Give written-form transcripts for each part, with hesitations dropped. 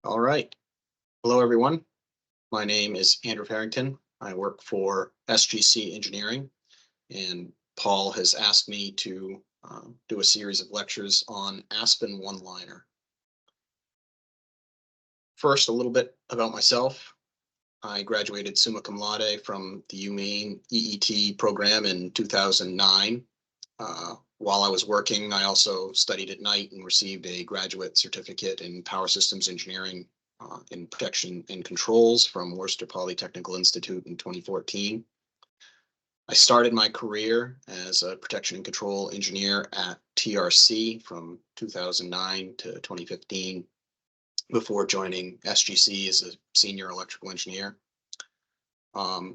All right. Hello, everyone. My name is Andrew Harrington. I work for SGC Engineering, and Paul has asked me to do a series of lectures on ASPEN OneLiner. First, a little bit about myself. I graduated summa cum laude from the UMaine EET program in 2009. While I was working, I also studied at night and received a graduate certificate in power systems engineering in protection and controls from Worcester Polytechnical Institute in 2014. I started my career as a protection and control engineer at TRC from 2009 to 2015 before joining SGC as a senior electrical engineer. I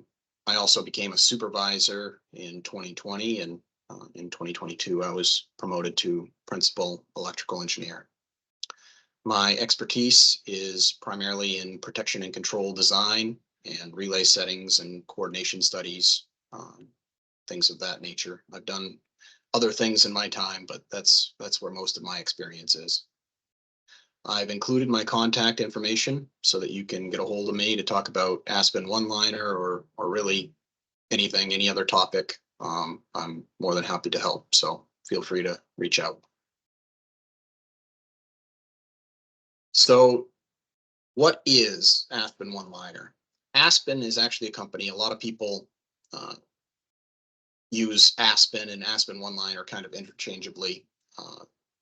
also became a supervisor in 2020, and in 2022, I was promoted to principal electrical engineer. My expertise is primarily in protection and control design and relay settings and coordination studies, things of that nature. I've done other things in my time, but that's where most of my experience is. I've included my contact information so that you can get a hold of me to talk about ASPEN OneLiner or really anything, any other topic. I'm more than happy to help, so feel free to reach out. So what is ASPEN OneLiner? ASPEN is actually a company. A lot of people use ASPEN and ASPEN OneLiner kind of interchangeably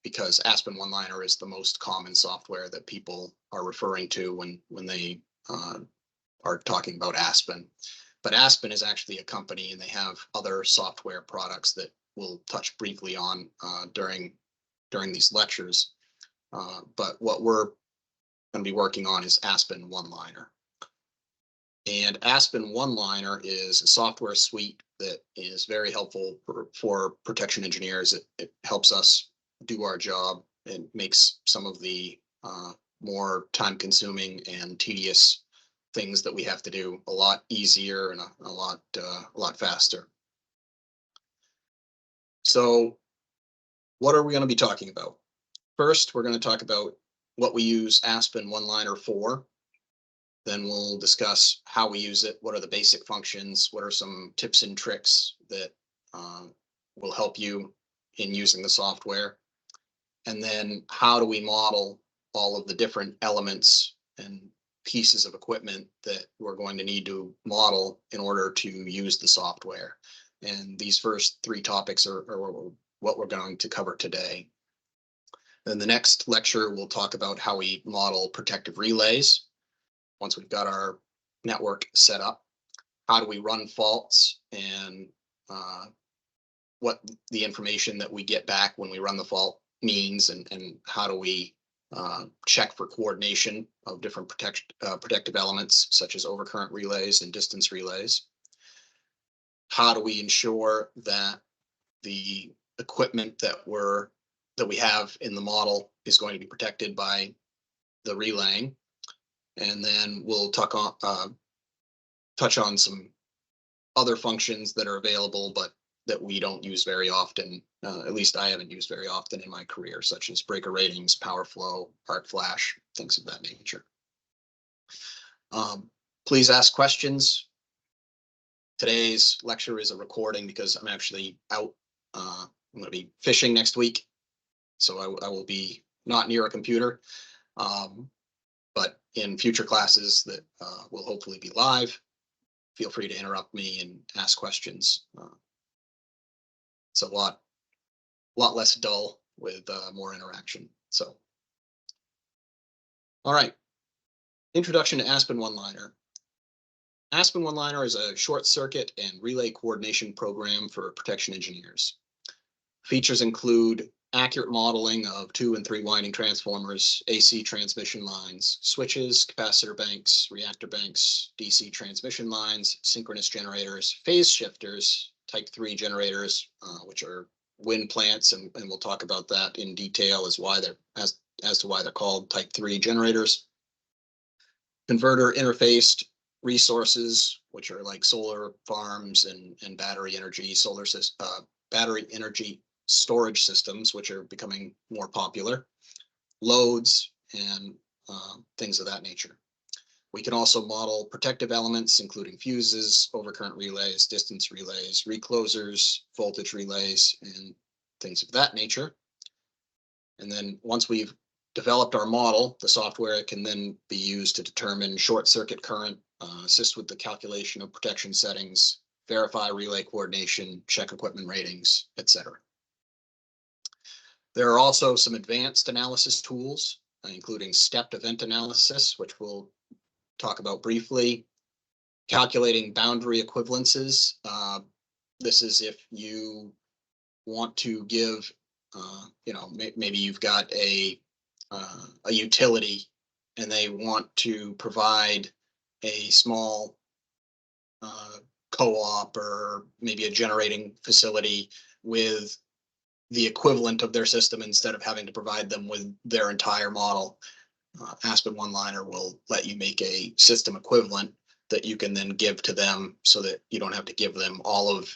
because ASPEN OneLiner is the most common software that people are referring to when they are talking about ASPEN. But ASPEN is actually a company, and they have other software products that we'll touch briefly on during these lectures. But what we're going to be working on is ASPEN OneLiner. And ASPEN OneLiner is a software suite that is very helpful for protection engineers. It helps us do our job and makes some of the more time-consuming and tedious things that we have to do a lot easier and a lot faster. So what are we going to be talking about? First, we're going to talk about what we use ASPEN OneLiner for. Then we'll discuss how we use it, what are the basic functions, what are some tips and tricks that will help you in using the software. And then how do we model all of the different elements and pieces of equipment that we're going to need to model in order to use the software. And these first three topics are what we're going to cover today. Then the next lecture, we'll talk about how we model protective relays. Once we've got our network set up, how do we run faults and what the information that we get back when we run the fault means, and how do we check for coordination of different protective elements such as overcurrent relays and distance relays. How do we ensure that the equipment that we have in the model is going to be protected by the relaying. And then we'll touch on some other functions that are available, but that we don't use very often. At least I haven't used very often in my career, such as breaker ratings, power flow, arc flash, things of that nature. Please ask questions. Today's lecture is a recording because I'm actually out. I'm going to be fishing next week, so I will be not near a computer. But in future classes that will hopefully be live, feel free to interrupt me and ask questions. It's a lot less dull with more interaction. So, all right. Introduction to ASPEN OneLiner. ASPEN OneLiner is a short circuit and relay coordination program for protection engineers. Features include accurate modeling of 2 and 3 winding transformers, AC transmission lines, switches, capacitor banks, reactor banks, DC transmission lines, synchronous generators, phase shifters, type 3 generators, which are wind plants, and we'll talk about that in detail as to why they're called type 3 generators. Converter interfaced resources, which are like solar farms and battery energy storage systems, which are becoming more popular, loads, and things of that nature. We can also model protective elements, including fuses, overcurrent relays, distance relays, reclosers, voltage relays, and things of that nature. And then once we've developed our model, the software can then be used to determine short circuit current, assist with the calculation of protection settings, verify relay coordination, check equipment ratings, etc. There are also some advanced analysis tools, including stepped event analysis, which we'll talk about briefly, calculating boundary equivalences. This is if you want to give, maybe you've got a utility and they want to provide a small co-op or maybe a generating facility with the equivalent of their system instead of having to provide them with their entire model. ASPEN OneLiner will let you make a system equivalent that you can then give to them so that you don't have to give them all of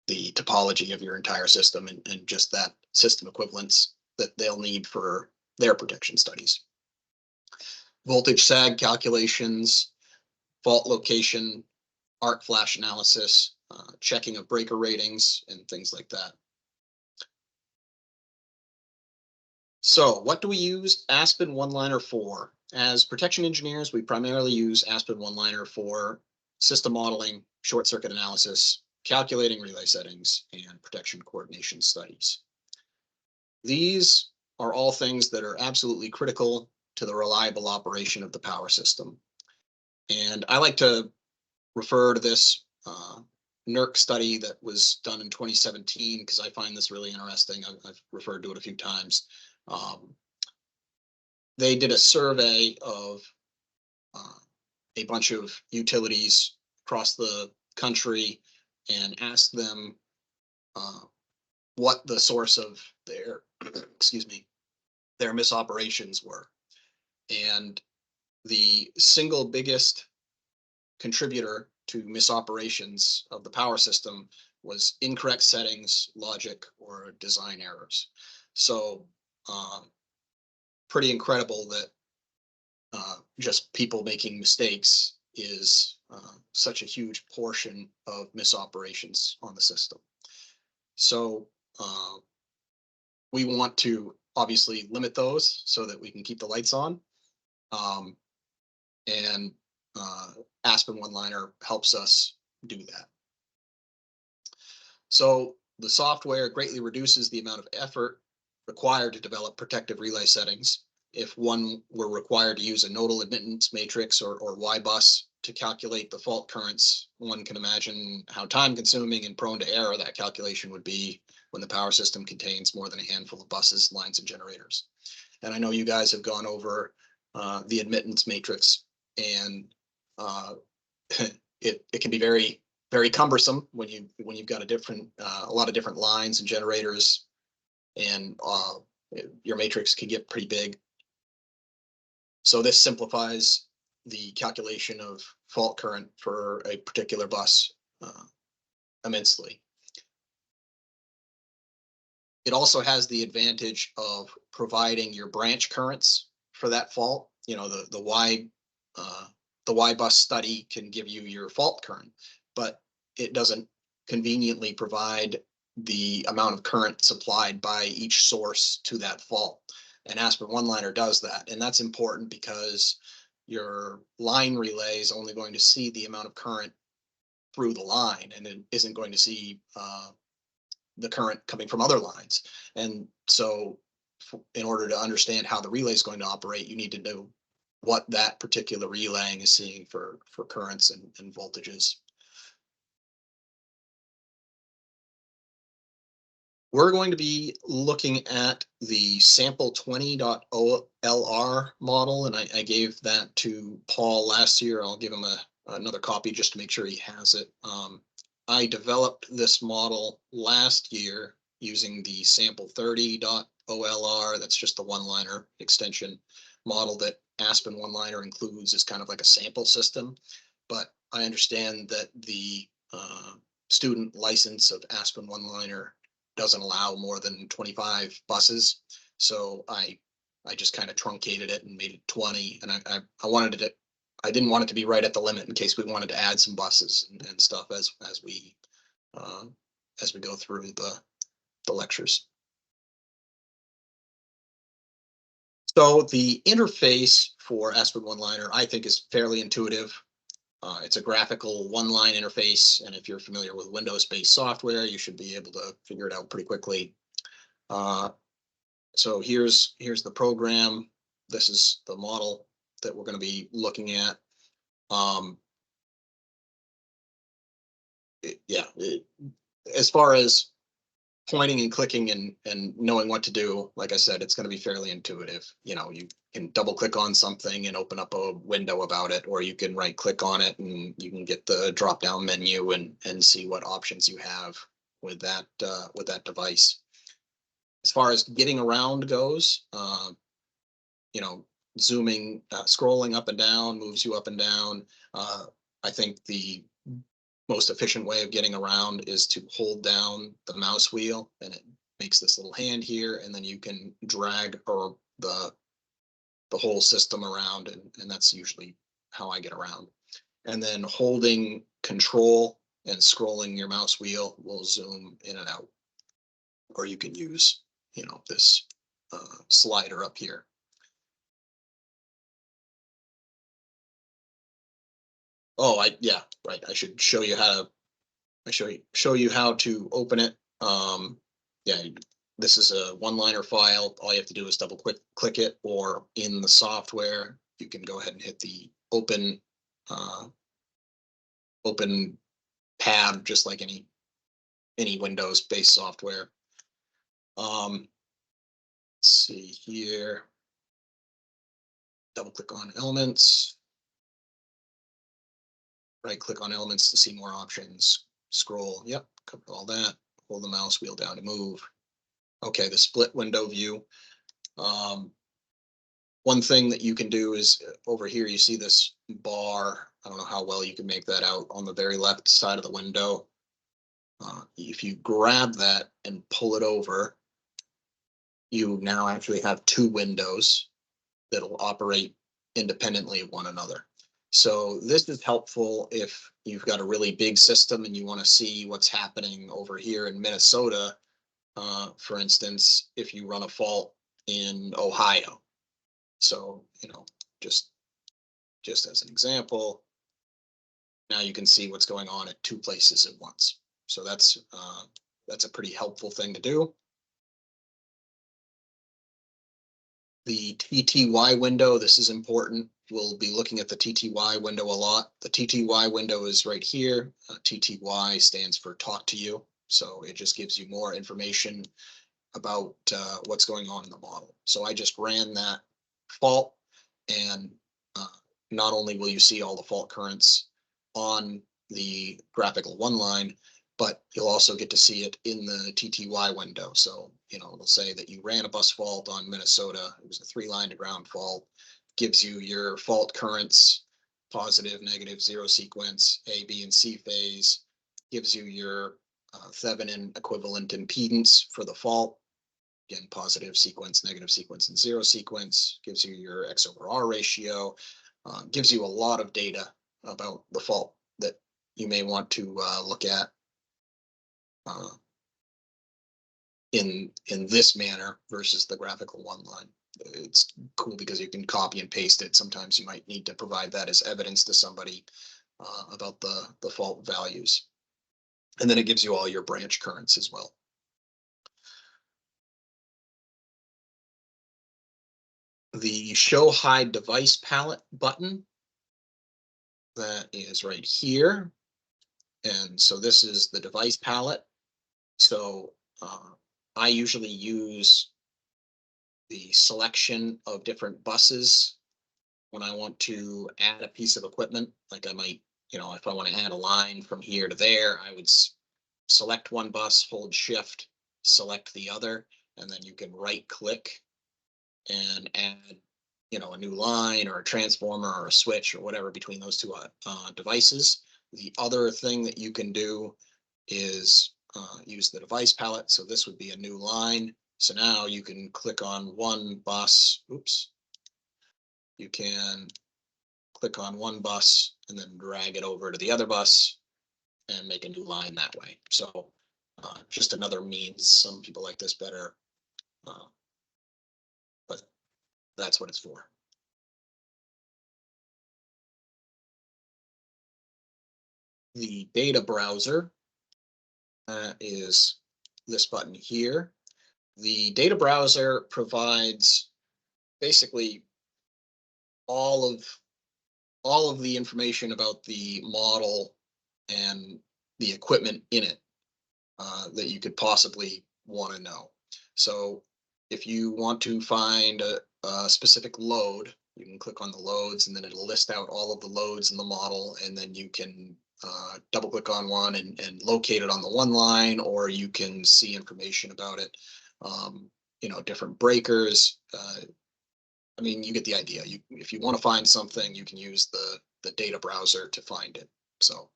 the topology of your entire system and just that system equivalence that they'll need for their protection studies. Voltage sag calculations, fault location, arc flash analysis, checking of breaker ratings, and things like that. So what do we use ASPEN OneLiner for? As protection engineers, we primarily use ASPEN OneLiner for system modeling, short circuit analysis, calculating relay settings, and protection coordination studies. These are all things that are absolutely critical to the reliable operation of the power system. And I like to refer to this NERC study that was done in 2017 because I find this really interesting. I've referred to it a few times. They did a survey of a bunch of utilities across the country and asked them what the source of their, excuse me, their misoperations were. And the single biggest contributor to misoperations of the power system was incorrect settings, logic, or design errors. So pretty incredible that just people making mistakes is such a huge portion of misoperations on the system. So we want to obviously limit those so that we can keep the lights on. And ASPEN OneLiner helps us do that. So the software greatly reduces the amount of effort required to develop protective relay settings. If one were required to use a nodal admittance matrix or Y-bus to calculate the fault currents, one can imagine how time consuming and prone to error that calculation would be when the power system contains more than a handful of buses, lines, and generators. And I know you guys have gone over the admittance matrix, and it can be very, very cumbersome when you've got a lot of different lines and generators, and your matrix can get pretty big. So this simplifies the calculation of fault current for a particular bus immensely. It also has the advantage of providing your branch currents for that fault. You know, the Y bus study can give you your fault current, but it doesn't conveniently provide the amount of current supplied by each source to that fault. And ASPEN OneLiner does that. And that's important because your line relay is only going to see the amount of current through the line, and it isn't going to see the current coming from other lines. And so in order to understand how the relay is going to operate, you need to know what that particular relaying is seeing for currents and voltages. We're going to be looking at the sample 20.OLR model, and I gave that to Paul last year. I'll give him another copy just to make sure he has it. I developed this model last year using the sample 30.OLR. That's just the OneLiner extension model that ASPEN OneLiner includes as kind of like a sample system. But I understand that the student license of ASPEN OneLiner doesn't allow more than 25 buses. So I I just kind of truncated it and made it 20. And I wanted it, I didn't want it to be right at the limit in case we wanted to add some buses and stuff uh, as we go through the lectures. So the interface for ASPEN OneLiner, I think, is fairly intuitive. It's a graphical one-line interface, and if you're familiar with Windows-based software, you should be able to figure it out pretty quickly. So here's the program. This is the model that we're going to be looking at. As far as pointing and clicking and knowing what to do, like I said, it's going to be fairly intuitive. You know, you can double click on something and open up a window about it, or you can right click on it and you can get the drop down menu and see what options you have with that device. As far as getting around goes, you know, zooming, scrolling up and down moves you up and down. I think the most efficient way of getting around is to hold down the mouse wheel, and it makes this little hand here, and then you can drag or the whole system around, and that's usually how I get around. And then holding control and scrolling your mouse wheel will zoom in and out. Or you can use, you know, this slider up here. Oh, yeah, right. I should show you how to show you how to open it. Yeah, this is a OneLiner file. All you have to do is double click it, or in the software, you can go ahead and hit the open open tab, just like any Windows-based software. Let's see here. Double click on elements. Right click on elements to see more options. Scroll. Yep, cover all that. Hold the mouse wheel down to move. Okay, the split window view. One thing that you can do is over here, you see this bar. I don't know how well you can make that out on the very left side of the window. If you grab that and pull it over, you now actually have two windows that'll operate independently of one another. So this is helpful if you've got a really big system and you want to see what's happening over here in Minnesota. For instance, if you run a fault in Ohio. So, you know, just as an example, now you can see what's going on at two places at once. So that's a pretty helpful thing to do. The TTY window, this is important. We'll be looking at the TTY window a lot. The TTY window is right here. TTY stands for talk to you. So it just gives you more information about what's going on in the model. So I just ran that fault, and not only will you see all the fault currents on the graphical one line, but you'll also get to see it in the TTY window. So, you know, it'll say that you ran a bus fault on Minnesota. It was a 3-line to ground fault. Gives you your fault currents, positive, negative, zero sequence, A, B, and C phase. Gives you your Thevenin equivalent impedance for the fault. Again, positive sequence, negative sequence, and zero sequence. Gives you your X over R ratio. Gives you a lot of data about the fault that you may want to look at in this manner versus the graphical one line. It's cool because you can copy and paste it. Sometimes you might need to provide that as evidence to somebody about the fault values. And then it gives you all your branch currents as well. The show hide device palette button, that is right here. And so this is the device palette. So I usually use the selection of different buses when I want to add a piece of equipment. Like I might, you know, if I want to add a line from here to there, I would select one bus, hold shift, select the other, and then you can right click and add, you know, a new line or a transformer or a switch or whatever between those two devices. The other thing that you can do is use the device palette. So this would be a new line. So now you can click on one bus. Oops. You can click on one bus and then drag it over to the other bus and make a new line that way. So just another means. Some people like this better, but that's what it's for. The data browser is this button here. The data browser provides basically all of the information about the model and the equipment in it that you could possibly want to know. So if you want to find a specific load, you can click on the loads and then it'll list out all of the loads in the model, and then you can double click on one and locate it on the one line, or you can see information about it. Different breakers. I mean, you get the idea. If you want to find something, you can use the data browser to find it. So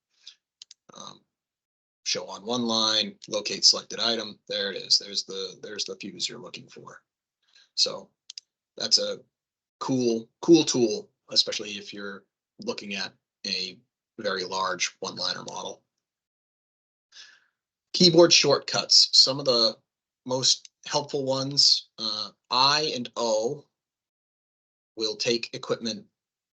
show on one line, locate selected item. There it is. There's the fuse you're looking for. So that's a cool tool, especially if you're looking at a very large one-liner model. Keyboard shortcuts. Some of the most helpful ones, I and O will take equipment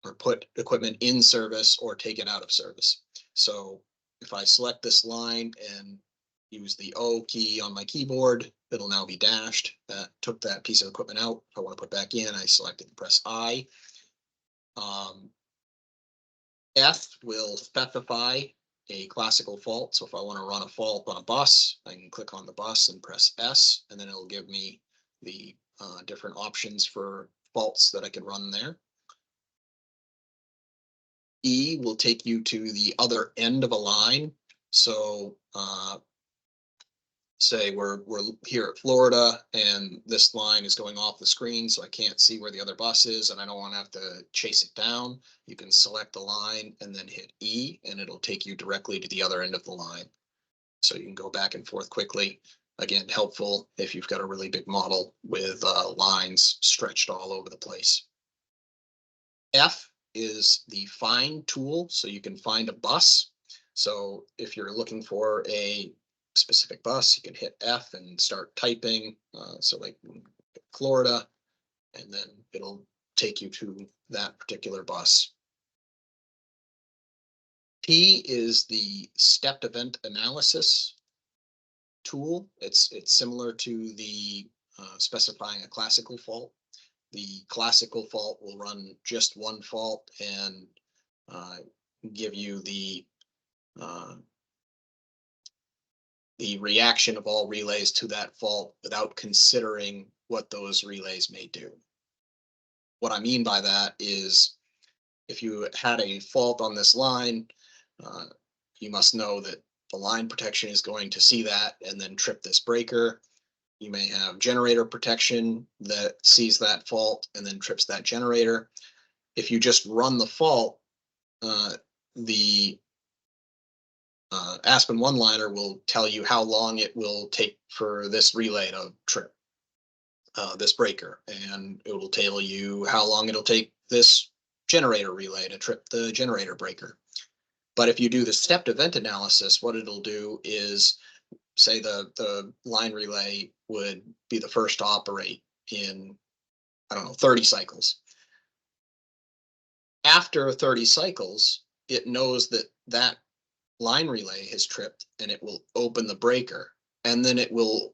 or put equipment in service or take it out of service. So if I select this line and use the O key on my keyboard, it'll now be dashed. That took that piece of equipment out. If I want to put back in, I select it and press I. F will specify a classical fault. So if I want to run a fault on a bus, I can click on the bus and press S, and then it'll give me the different options for faults that I can run there. E will take you to the other end of a line. So say we're here at Florida and this line is going off the screen, so I can't see where the other bus is and I don't want to have to chase it down. You can select the line and then hit E and it'll take you directly to the other end of the line. So you can go back and forth quickly. Again, helpful if you've got a really big model with lines stretched all over the place. F is the find tool, so you can find a bus. So if you're looking for a specific bus, you can hit F and start typing. So like Florida, and then it'll take you to that particular bus. P is the stepped event analysis tool. It's similar to the specifying a classical fault. The classical fault will run just one fault and give you the reaction of all relays to that fault without considering what those relays may do. What I mean by that is if you had a fault on this line, you must know that the line protection is going to see that and then trip this breaker. You may have generator protection that sees that fault and then trips that generator. If you just run the fault, the ASPEN OneLiner will tell you how long it will take for this relay to trip this breaker, and it will tell you how long it'll take this generator relay to trip the generator breaker. But if you do the stepped event analysis, what it'll do is say the line relay would be the first to operate in, I don't know, 30 cycles. After 30 cycles, it knows that that line relay has tripped and it will open the breaker, and then it will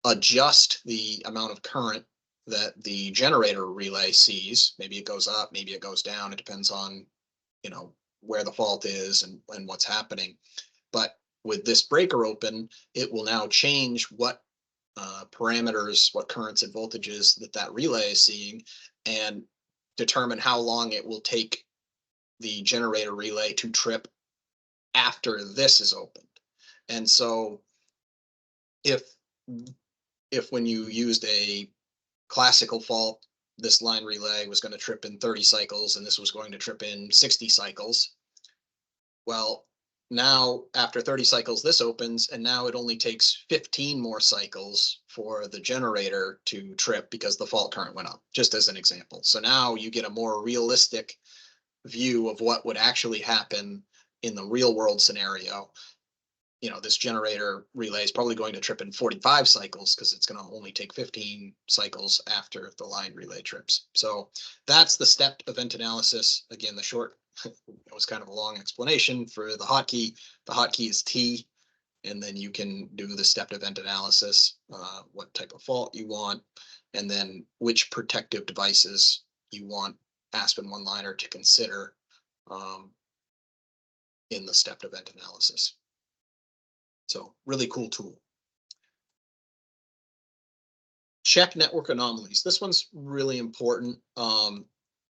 adjust the amount of current that the generator relay sees. Maybe it goes up, maybe it goes down. It depends on, where the fault is and what's happening. But with this breaker open, it will now change what parameters, what currents and voltages that relay is seeing, and determine how long it will take the generator relay to trip after this is opened. And so if when you used a classical fault, this line relay was going to trip in 30 cycles and this was going to trip in 60 cycles, well, now after 30 cycles, this opens, and now it only takes 15 more cycles for the generator to trip because the fault current went up, just as an example. So now you get a more realistic view of what would actually happen in the real world scenario. This generator relay is probably going to trip in 45 cycles because it's going to only take 15 cycles after the line relay trips. So that's the stepped event analysis. Again, the short, it was kind of a long explanation for the hotkey. The hotkey is T, and then you can do the stepped event analysis, what type of fault you want, and then which protective devices you want ASPEN OneLiner to consider in the stepped event analysis. So really cool tool. Check network anomalies. This one's really important.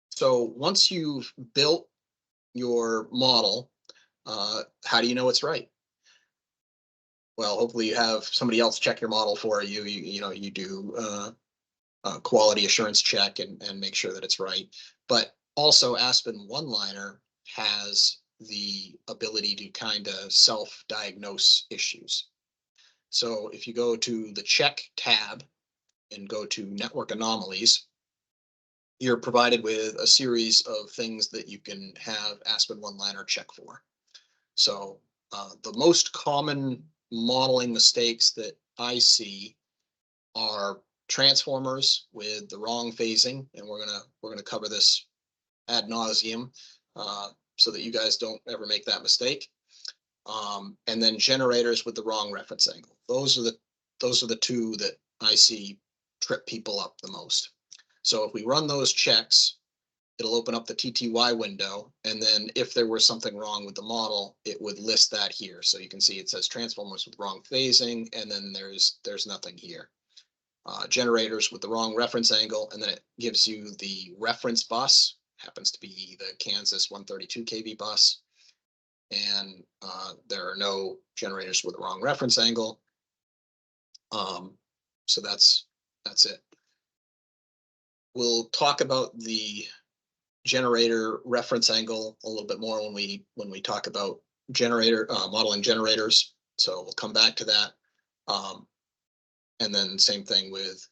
So once you've built your model, how do you know it's right? Well, hopefully you have somebody else check your model for you. You do a quality assurance check and make sure that it's right. But also ASPEN OneLiner has the ability to kind of self-diagnose issues. So if you go to the check tab and go to network anomalies, you're provided with a series of things that you can have ASPEN OneLiner check for. So the most common modeling mistakes that I see are transformers with the wrong phasing, and we're gonna cover this ad nauseum so that you guys don't ever make that mistake. And then generators with the wrong reference angle. Those are the two that I see trip people up the most. So if we run those checks, it'll open up the TTY window, and then if there was something wrong with the model, it would list that here. So you can see it says transformers with wrong phasing, and then there's nothing here. Generators with the wrong reference angle, and then it gives you the reference bus, happens to be the Kansas 132 kV bus, and there are no generators with the wrong reference angle. So that's it. We'll talk about the generator reference angle a little bit more when we talk about generator modeling generators. So we'll come back to that. And then same thing with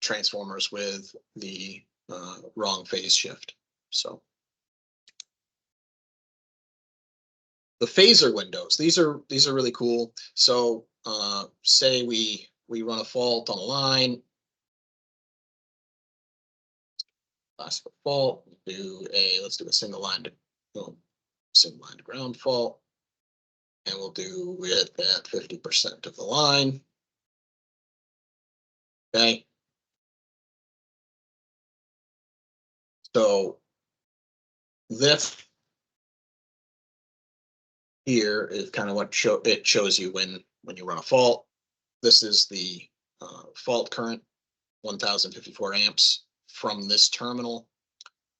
transformers with the wrong phase shift. So the phaser windows, these are really cool. So say we run a fault on a line, classic fault, let's do a single line to ground fault, and we'll do it at 50% of the line. Okay. So this here is kind of what it shows you when you run a fault. This is the fault current, 1054 amps from this terminal.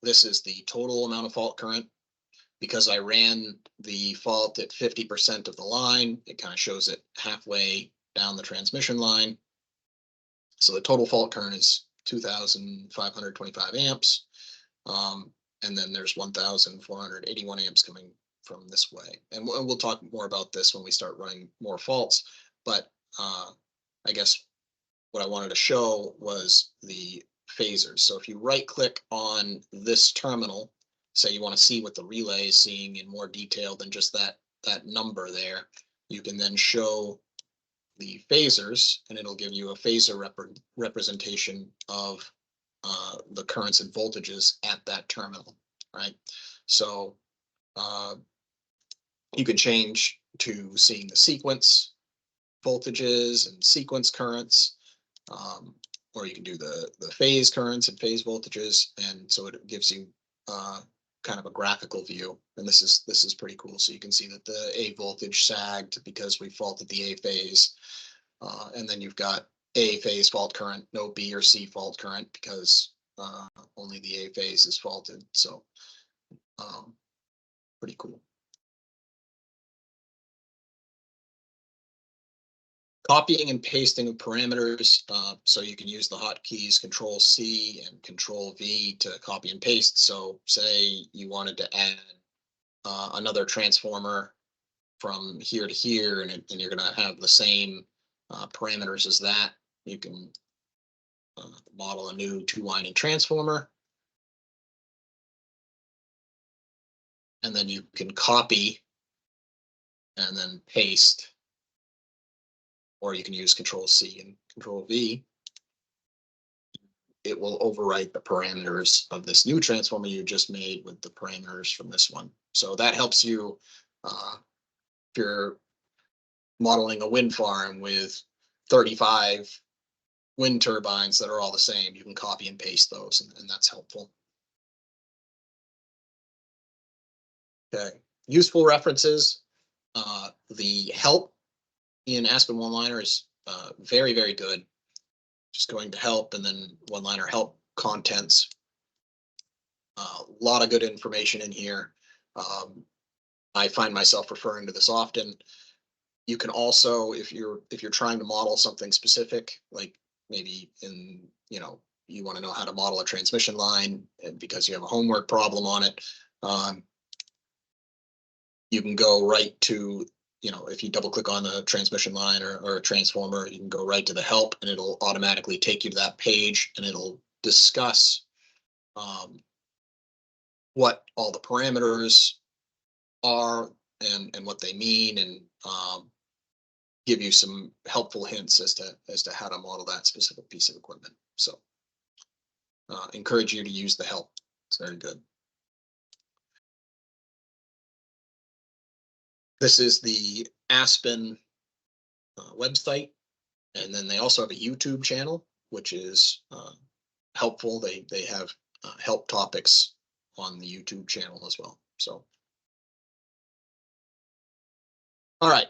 This is the total amount of fault current. Because I ran the fault at 50% of the line, it kind of shows it halfway down the transmission line. So the total fault current is 2,525 amps. And then there's 1,481 amps coming from this way. And we'll talk more about this when we start running more faults. But I guess what I wanted to show was the phasers. So if you right click on this terminal, say you want to see what the relay is seeing in more detail than just that number there, you can then show the phasers, and it'll give you a phasor representation of the currents and voltages at that terminal, right? So you can change to seeing the sequence voltages and sequence currents, or you can do the phase currents and phase voltages, and so it gives you kind of a graphical view. And this is pretty cool. So you can see that the A voltage sagged because we faulted the A phase, and then you've got A phase fault current, no B or C fault current because only the A phase is faulted. So pretty cool. Copying and pasting of parameters. So you can use the hotkeys Control C and Control V to copy and paste. So say you wanted to add another transformer from here to here, and you're going to have the same parameters as that. You can model a new 2-winding transformer, and then you can copy and then paste, or you can use Control-C and Control-V. It will overwrite the parameters of this new transformer you just made with the parameters from this one. So that helps you if you're modeling a wind farm with 35 wind turbines that are all the same, you can copy and paste those, and that's helpful. Okay, useful references. The help in ASPEN OneLiner is very, very good. Just going to help, and then OneLiner help contents. A lot of good information in here. I find myself referring to this often. You can also, if you're trying to model something specific, like maybe you want to know how to model a transmission line, and because you have a homework problem on it, you can go right to, if you double click on the transmission line or a transformer, you can go right to the help, and it'll automatically take you to that page, and it'll discuss what all the parameters are and what they mean, and give you some helpful hints as to how to model that specific piece of equipment. So encourage you to use the help. It's very good. This is the ASPEN website, and then they also have a YouTube channel, which is helpful. They have help topics on the YouTube channel as well. So, all right.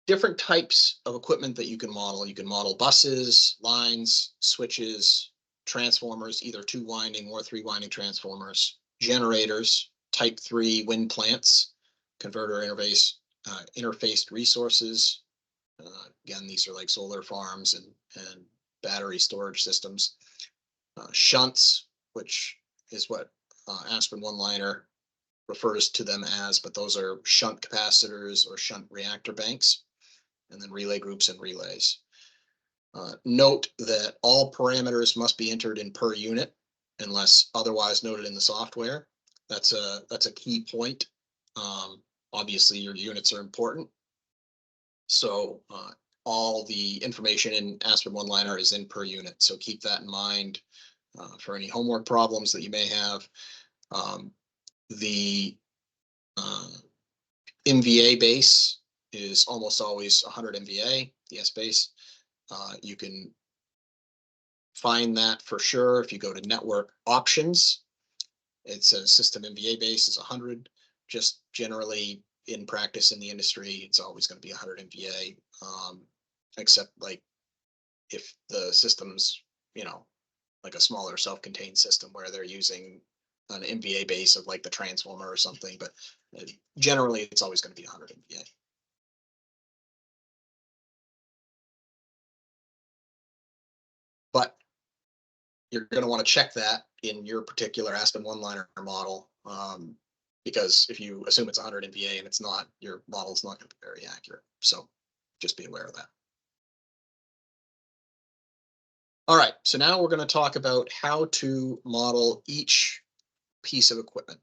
Different types of equipment that you can model. You can model buses, lines, switches, transformers, either 2-winding or 3-winding transformers, generators, type 3 wind plants, converter interfaced resources. Again, these are like solar farms and battery storage systems. Shunts, which is what ASPEN OneLiner refers to them as, but those are shunt capacitors or shunt reactor banks. And then relay groups and relays. Note that all parameters must be entered in per unit unless otherwise noted in the software. That's a key point. Obviously, your units are important. So all the information in ASPEN OneLiner is in per unit. So keep that in mind for any homework problems that you may have. The MVA base is almost always 100 MVA, the S base. You can find that for sure if you go to network options. It says system MVA base is 100. Just generally in practice in the industry, it's always going to be 100 MVA, except like if the system's, like a smaller self-contained system where they're using an MVA base of like the transformer or something, but generally it's always going to be 100 MVA. But you're going to want to check that in your particular ASPEN OneLiner model, because if you assume it's 100 MVA and it's not, your model's not going to be very accurate. So just be aware of that. All right, so now we're going to talk about how to model each piece of equipment.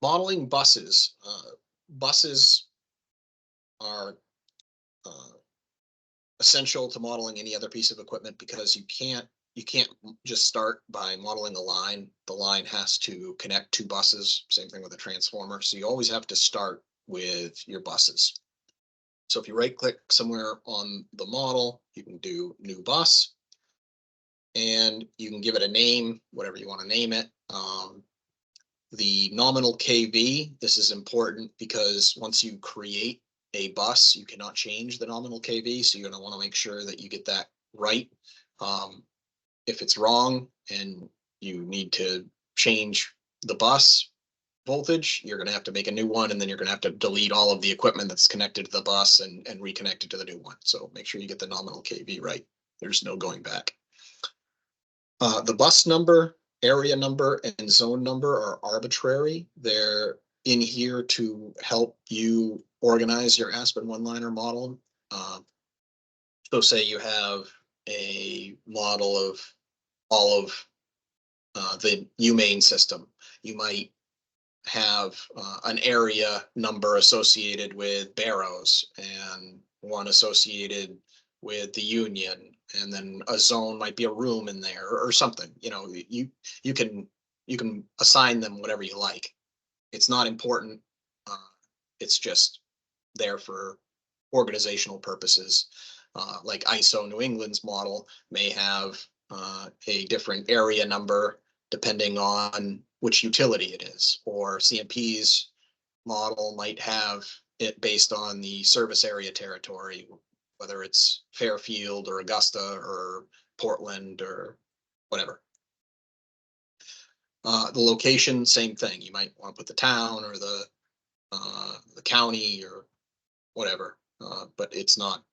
Modeling buses. Buses are essential to modeling any other piece of equipment because you can't just start by modeling a line. The line has to connect two buses. Same thing with a transformer. So you always have to start with your buses. So if you right click somewhere on the model, you can do new bus, and you can give it a name, whatever you want to name it. The nominal KV, this is important because once you create a bus, you cannot change the nominal KV. So you're going to want to make sure that you get that right. If it's wrong and you need to change the bus voltage, you're going to have to make a new one, and then you're going to have to delete all of the equipment that's connected to the bus and reconnect it to the new one. So make sure you get the nominal KV right. There's no going back. The bus number area number and zone number are arbitrary. They're in here to help you organize your Aspen one-liner model. So say you have a model of all of the UMain system. You might have an area number associated with Barrows and one associated with the Union, and then a zone might be a room in there or something. You know, you can assign them whatever you like. It's not important. Uh, it's just there for organizational purposes. Like ISO New England's model may have a different area number depending on which utility it is, or CMP's model might have it based on the service area territory, whether it's Fairfield or Augusta or Portland or whatever. The location, same thing. You might want to put the town or the county or whatever, but it's not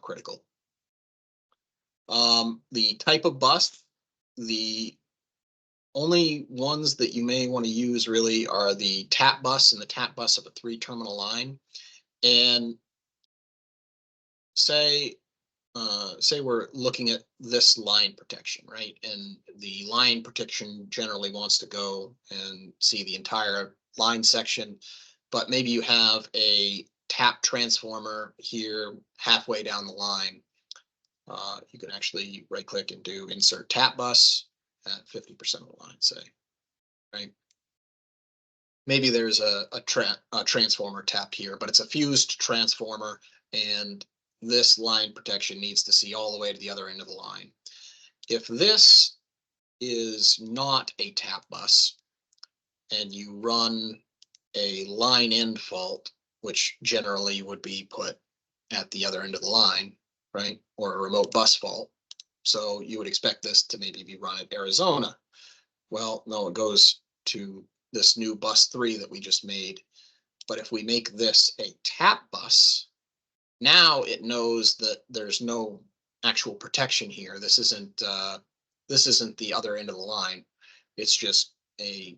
critical. The type of bus, the only ones that you may want to use really are the tap bus and the tap bus of a 3-terminal line. And say we're looking at this line protection, right? And the line protection generally wants to go and see the entire line section, but maybe you have a tap transformer here halfway down the line. You can actually right click and do insert tap bus at 50% of the line, say, right? Maybe there's a transformer tap here, but it's a fused transformer, and this line protection needs to see all the way to the other end of the line. If this is not a tap bus and you run a line end fault, which generally would be put at the other end of the line, right? Or a remote bus fault. So you would expect this to maybe be run at Arizona. Well, no, it goes to this new bus 3 that we just made. But if we make this a tap bus, now it knows that there's no actual protection here. This isn't the other end of the line. It's just a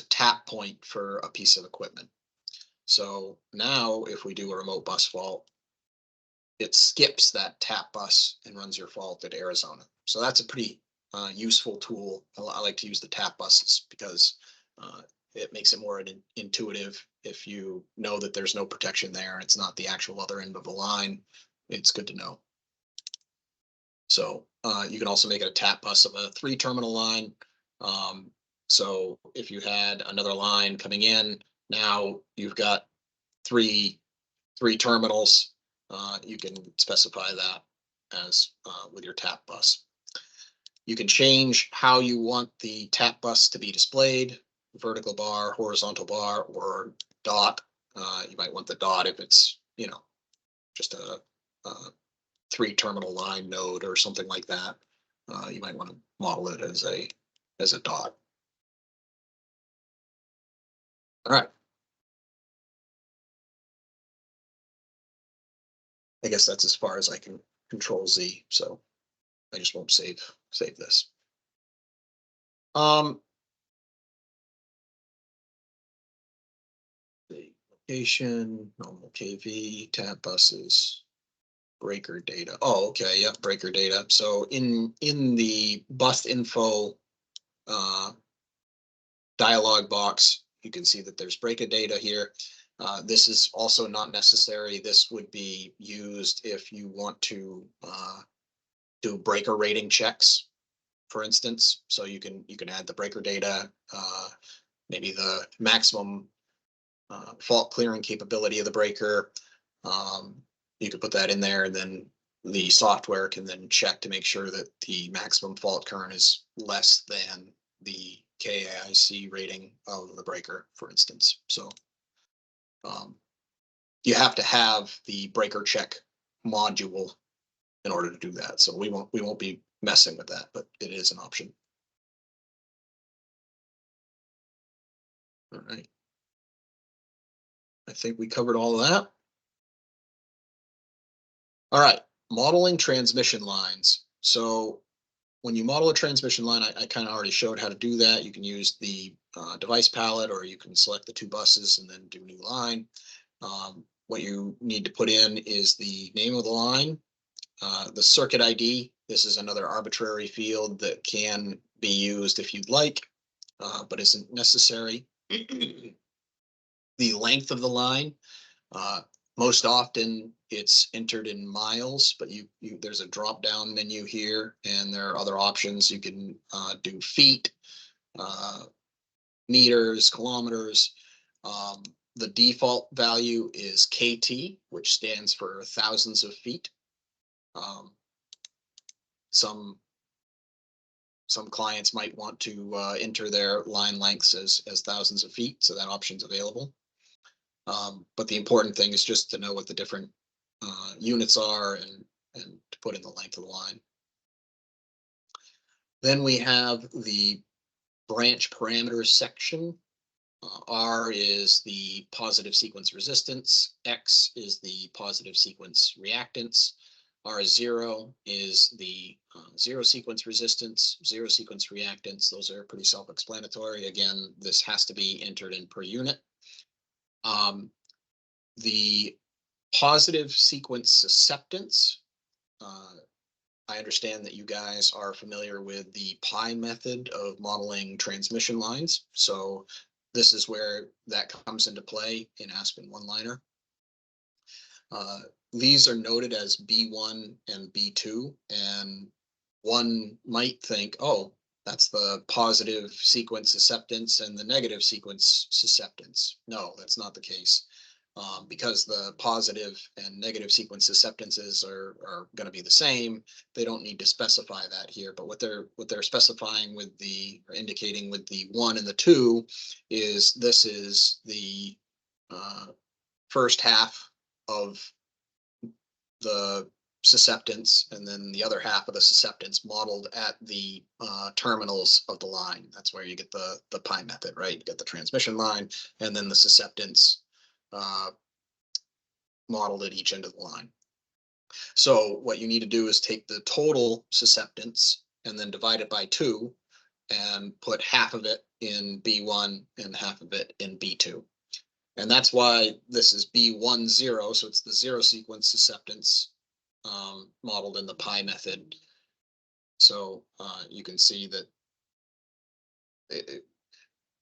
tap point for a piece of equipment. So now if we do a remote bus fault, it skips that tap bus and runs your fault at Arizona. So that's a pretty useful tool. I like to use the tap buses because it makes it more intuitive. If you know that there's no protection there, it's not the actual other end of the line, it's good to know. So you can also make it a tap bus of a 3-terminal line. So if you had another line coming in, now you've got three terminals. You can specify that as with your tap bus. You can change how you want the tap bus to be displayed: vertical bar, horizontal bar, or dot. You might want the dot if it's, you know, just a 3-terminal line node or something like that. You might want to model it as a dot. All right. I guess that's as far as I can control Z, so I just won't save this. The location, normal KV, tap buses, breaker data. Oh, okay, yeah, breaker data. So in the bus info dialog box, you can see that there's breaker data here. This is also not necessary. This would be used if you want to do breaker rating checks, for instance. So you can add the breaker data, maybe the maximum fault clearing capability of the breaker. You could put that in there, and then the software can then check to make sure that the maximum fault current is less than the KAIC rating of the breaker, for instance. So you have to have the breaker check module in order to do that. So we won't be messing with that, but it is an option. All right. I think we covered all of that. All right, modeling transmission lines. So when you model a transmission line, I kind of already showed how to do that. You can use the device palette, or you can select the two buses and then do new line. What you need to put in is the name of the line, the circuit ID. This is another arbitrary field that can be used if you'd like, but isn't necessary. The length of the line. Most often it's entered in miles, but there's a drop down menu here, and there are other options. You can do feet, meters, kilometers. The default value is KT, which stands for thousands of feet. Some clients might want to enter their line lengths as thousands of feet, so that option's available. But the important thing is just to know what the different units are and to put in the length of the line. Then we have the branch parameters section. R is the positive sequence resistance. X is the positive sequence reactance. R0 is the zero sequence resistance, zero sequence reactance. Those are pretty self-explanatory. Again, this has to be entered in per unit. The positive sequence susceptance. I understand that you guys are familiar with the pi method of modeling transmission lines. So this is where that comes into play in ASPEN OneLiner. These are noted as B1 and B2, and one might think, oh, that's the positive sequence susceptance and the negative sequence susceptance. No, that's not the case. Because the positive and negative sequence susceptances are going to be the same, they don't need to specify that here. But what they're specifying with or indicating with the 1 and the 2 is this is the first half of the susceptance, and then the other half of the susceptance modeled at the terminals of the line. That's where you get the pi method, right? You get the transmission line and then the susceptance modeled at each end of the line. So what you need to do is take the total susceptance and then divide it by 2 and put half of it in B1 and half of it in B2. And that's why this is B10, so it's the zero sequence susceptance modeled in the pi method. So you can see that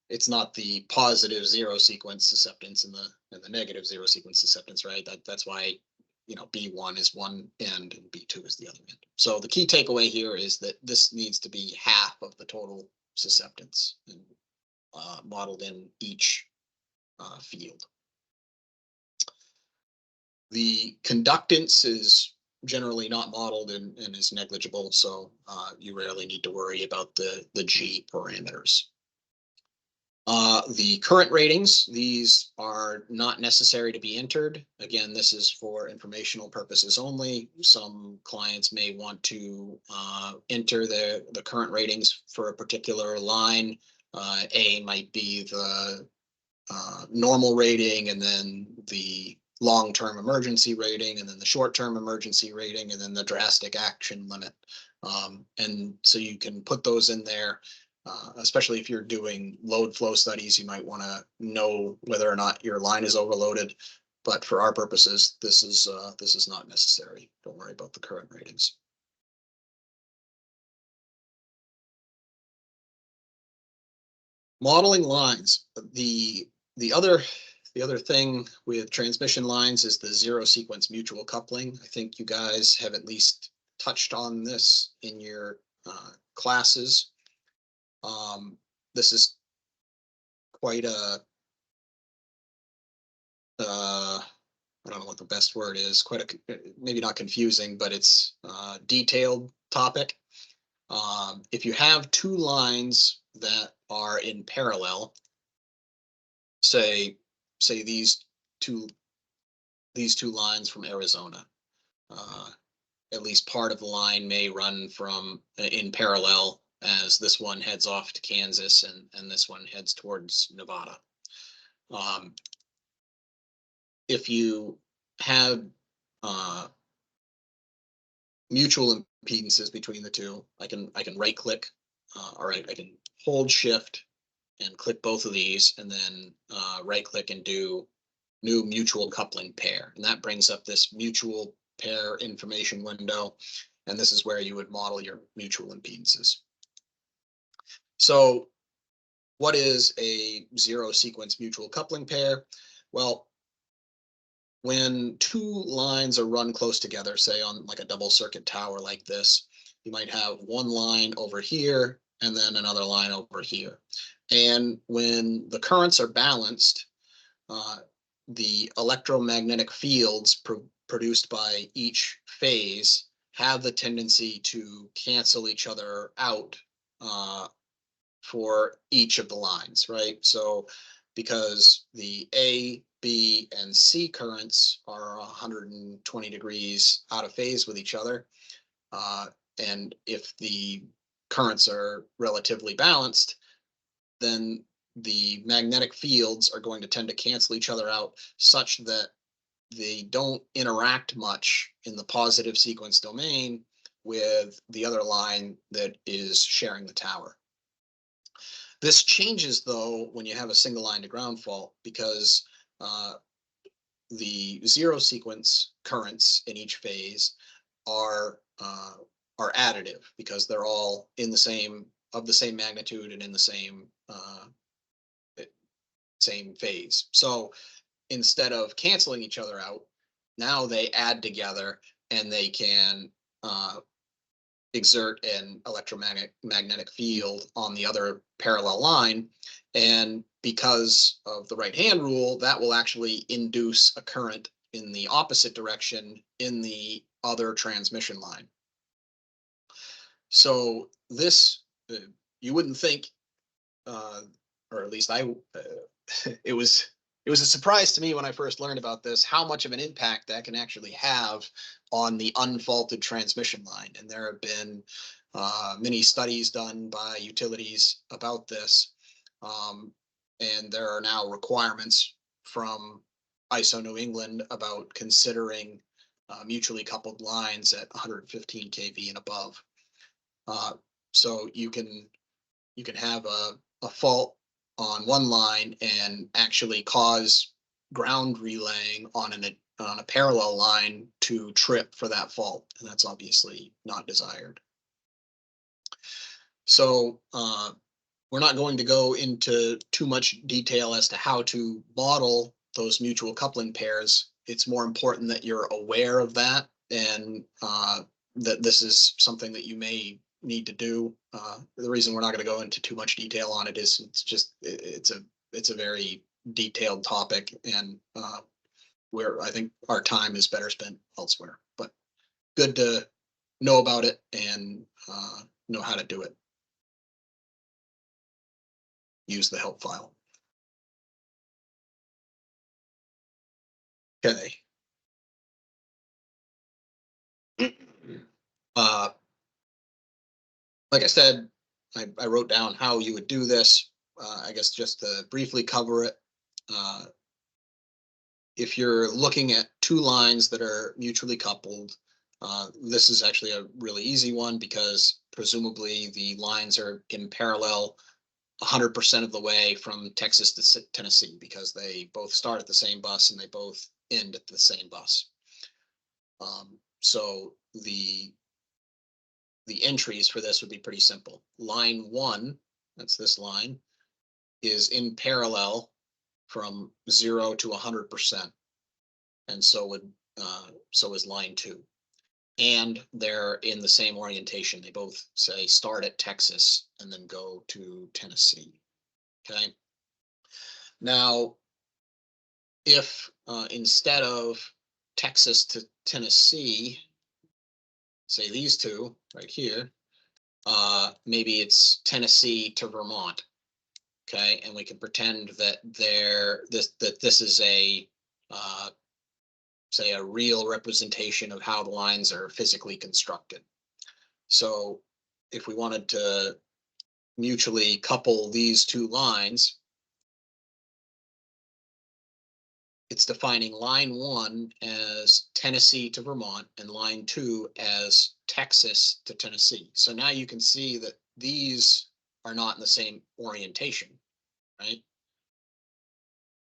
it's not the positive zero sequence susceptance and the negative zero sequence susceptance, right? That's why, B1 is one end and B2 is the other end. So the key takeaway here is that this needs to be half of the total susceptance and modeled in each field. The conductance is generally not modeled and is negligible, so you rarely need to worry about the G parameters. The current ratings, these are not necessary to be entered. Again, this is for informational purposes only. Some clients may want to enter the current ratings for a particular line. A might be the normal rating, and then the long-term emergency rating, and then the short-term emergency rating, and then the drastic action limit. And so you can put those in there. Especially if you're doing load flow studies, you might want to know whether or not your line is overloaded. But for our purposes, this is not necessary. Don't worry about the current ratings. Modeling lines. The other thing with transmission lines is the zero sequence mutual coupling. I think you guys have at least touched on this in your classes. This is quite a, I don't know what the best word is, quite a, maybe not confusing, but it's a detailed topic. If you have two lines that are in parallel, say these two lines from Arizona, at least part of the line may run from in parallel as this one heads off to Kansas and this one heads towards Nevada. If you have mutual impedances between the two. I can right click, I can hold shift and click both of these, and then right click and do new mutual coupling pair. And that brings up this mutual pair information window. And this is where you would model your mutual impedances. So what is a zero sequence mutual coupling pair? Well, when two lines are run close together, say on like a double circuit tower like this, you might have one line over here and then another line over here. And when the currents are balanced, the electromagnetic fields produced by each phase have the tendency to cancel each other out for each of the lines, right? So because the A, B, and C currents are 120 degrees out of phase with each other, and if the currents are relatively balanced, then the magnetic fields are going to tend to cancel each other out such that they don't interact much in the positive sequence domain with the other line that is sharing the tower. This changes though when you have a single line to ground fault, because the zero sequence currents in each phase are additive, because they're all in the same magnitude and in the same phase. So instead of canceling each other out, now they add together and they can exert an electromagnetic field on the other parallel line. And because of the right hand rule, that will actually induce a current in the opposite direction in the other transmission line. So this, you wouldn't think, or at least it was a surprise to me when I first learned about this, how much of an impact that can actually have on the unfaulted transmission line. And there have been many studies done by utilities about this. And there are now requirements from ISO New England about considering mutually coupled lines at 115 kV and above. So you can have a fault on one line and actually cause ground relaying on a parallel line to trip for that fault, and that's obviously not desired. So we're not going to go into too much detail as to how to model those mutual coupling pairs. It's more important that you're aware of that, and that this is something that you may need to do. The reason we're not going to go into too much detail on it is it's a very detailed topic, and where I think our time is better spent elsewhere. But good to know about it and know how to do it. Use the help file. Okay. Like I said, I wrote down how you would do this. I guess just to briefly cover it. If you're looking at two lines that are mutually coupled, this is actually a really easy one, because presumably the lines are in parallel 100% of the way from Texas to Tennessee, because they both start at the same bus and they both end at the same bus. So the entries for this would be pretty simple. Line 1, that's this line, is in parallel from 0 to 100%, and so is line 2. And they're in the same orientation. They both say start at Texas and then go to Tennessee. Okay. Now, if instead of Texas to Tennessee, say these two right here, maybe it's Tennessee to Vermont. Okay, and we can pretend that this is a say a real representation of how the lines are physically constructed. So if we wanted to mutually couple these two lines, it's defining line 1 as Tennessee to Vermont and line 2 as Texas to Tennessee. So now you can see that these are not in the same orientation, right?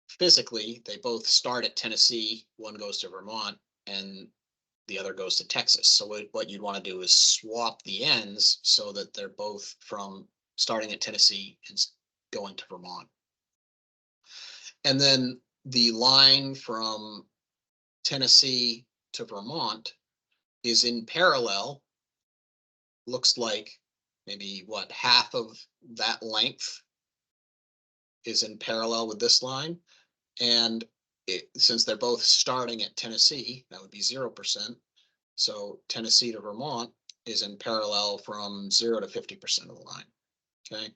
Physically, they both start at Tennessee, one goes to Vermont and the other goes to Texas. So what you'd want to do is swap the ends so that they're both from starting at Tennessee and going to Vermont. And then the line from Tennessee to Vermont is in parallel, looks like maybe what, half of that length is in parallel with this line. And since they're both starting at Tennessee, that would be 0%. So Tennessee to Vermont is in parallel from 0 to 50% of the line. Okay.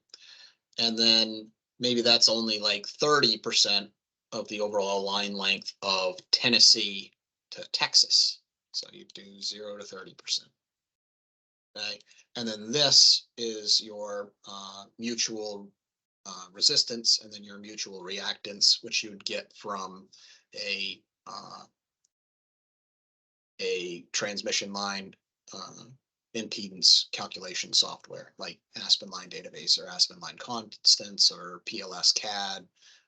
And then maybe that's only like 30% of the overall line length of Tennessee to Texas. So you do 0 to 30%. Okay. And then this is your mutual resistance, and then your mutual reactance, which you would get from a transmission line impedance calculation software like ASPEN line database or ASPEN line constants or PLS CAD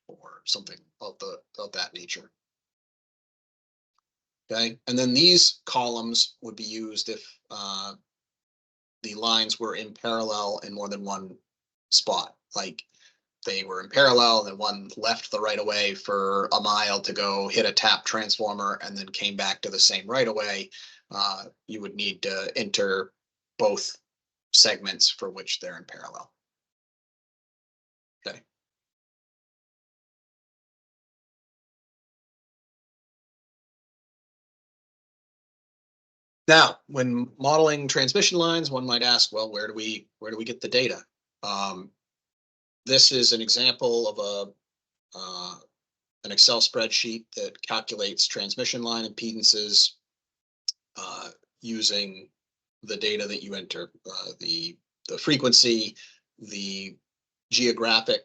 or something of that nature. Okay, and then these columns would be used if the lines were in parallel in more than one spot, like they were in parallel and then one left the right of way for a mile to go hit a tap transformer and then came back to the same right of way. You would need to enter both segments for which they're in parallel. Okay. Now, when modeling transmission lines, one might ask, well, where do we get the data? This is an example of an Excel spreadsheet that calculates transmission line impedances using the data that you enter, the frequency, the geographic,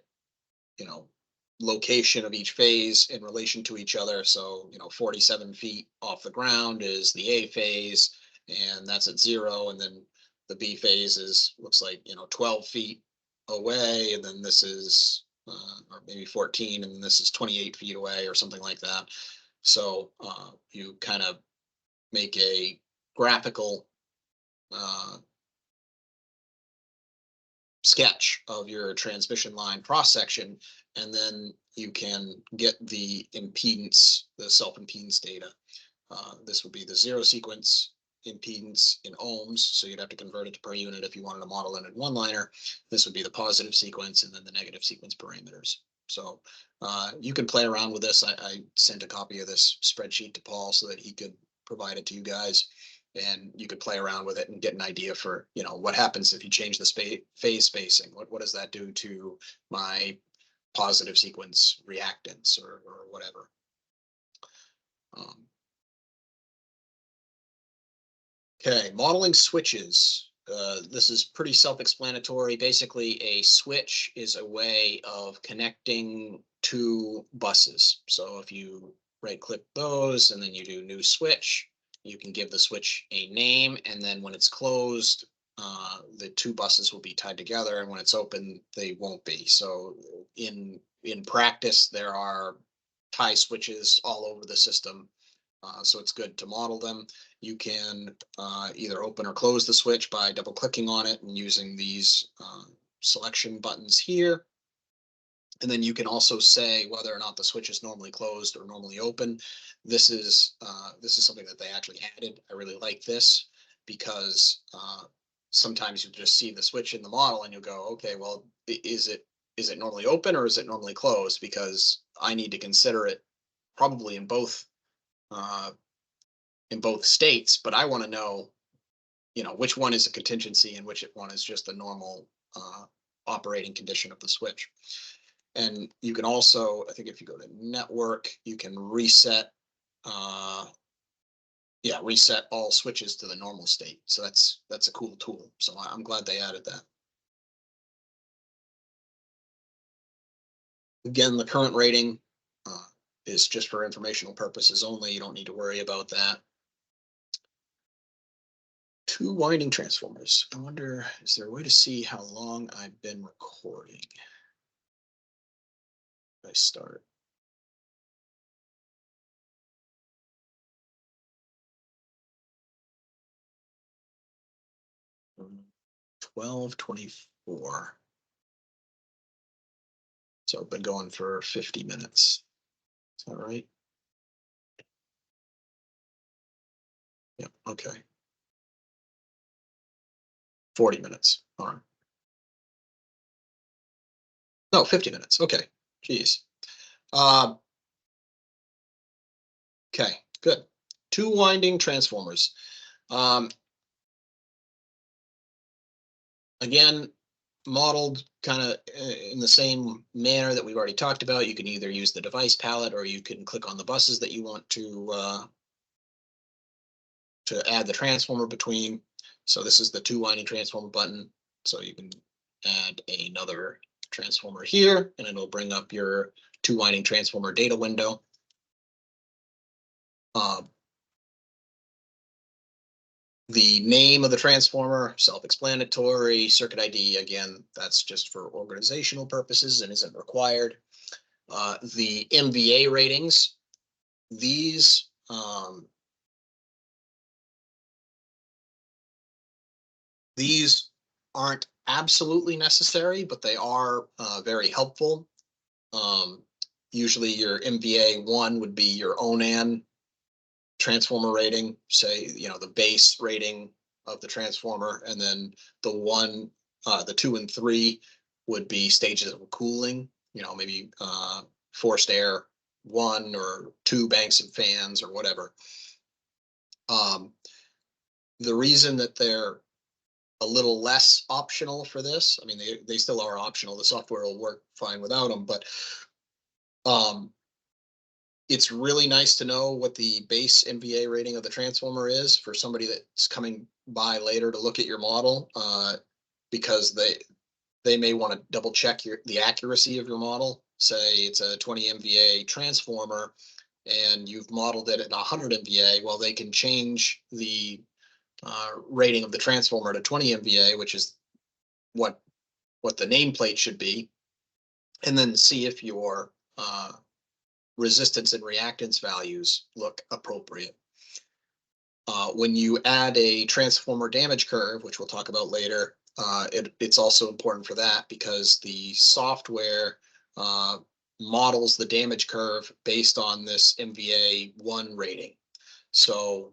location of each phase in relation to each other. So, 47 feet off the ground is the A phase, and that's at 0. And then the B phase looks like, 12 feet away. And then this is, or maybe 14, and then this is 28 feet away or something like that. So you kind of make a graphical sketch of your transmission line cross section, and then you can get the impedance, the self-impedance data. This would be the 0 sequence impedance in ohms, so you'd have to convert it to per unit if you wanted to model it in OneLiner. This would be the positive sequence, and then the negative sequence parameters. So you can play around with this. I sent a copy of this spreadsheet to Paul so that he could provide it to you guys, and you could play around with it and get an idea for, what happens if you change the phase spacing. What does that do to my positive sequence reactance or whatever? Okay, modeling switches. This is pretty self-explanatory. Basically, a switch is a way of connecting two buses. So if you right-click those and then you do new switch, you can give the switch a name, and then when it's closed, the two buses will be tied together, and when it's open, they won't be. So in practice, there are tie switches all over the system. So it's good to model them. You can either open or close the switch by double clicking on it and using these selection buttons here. And then you can also say whether or not the switch is normally closed or normally open. This is something that they actually added. I really like this because sometimes you just see the switch in the model and you go, okay, well, is it normally open or is it normally closed? Because I need to consider it probably in both states, but I want to know, which one is a contingency and which one is just a normal operating condition of the switch. And you can also, I think if you go to network, you can reset all switches to the normal state. So that's a cool tool. So I'm glad they added that. Again, the current rating, is just for informational purposes only. You don't need to worry about that. Two winding transformers. I wonder, is there a way to see how long I've been recording? I start. 12:24. So I've been going for 50 minutes. Is that right? Yeah, okay. 40 minutes. All right. No, 50 minutes. Okay. Geez. Um, okay, good. Two winding transformers. Um, again, modeled kind of in the same manner that we've already talked about. You can either use the device palette or you can click on the buses that you want to add the transformer between. So this is the two winding transformer button. So you can add another transformer here and it'll bring up your two winding transformer data window. The name of the transformer, self-explanatory. Circuit ID, again, that's just for organizational purposes and isn't required. The MVA ratings, these aren't absolutely necessary, but they are very helpful. Usually your MVA 1 would be your ONAN transformer rating, say, the base rating of the transformer, and then the 2 and 3 would be stages of cooling, maybe forced air 1 or 2 banks of fans or whatever. The reason that they're a little less optional for this, I mean, they still are optional. The software will work fine without them, but it's really nice to know what the base MVA rating of the transformer is for somebody that's coming by later to look at your model, because they may want to double check the accuracy of your model. Say it's a 20 MVA transformer and you've modeled it at 100 MVA. Well, they can change the rating of the transformer to 20 MVA, which is what the nameplate should be, and then see if your resistance and reactance values look appropriate. When you add a transformer damage curve, which we'll talk about later, it's also important for that because the software models the damage curve based on this MVA 1 rating. So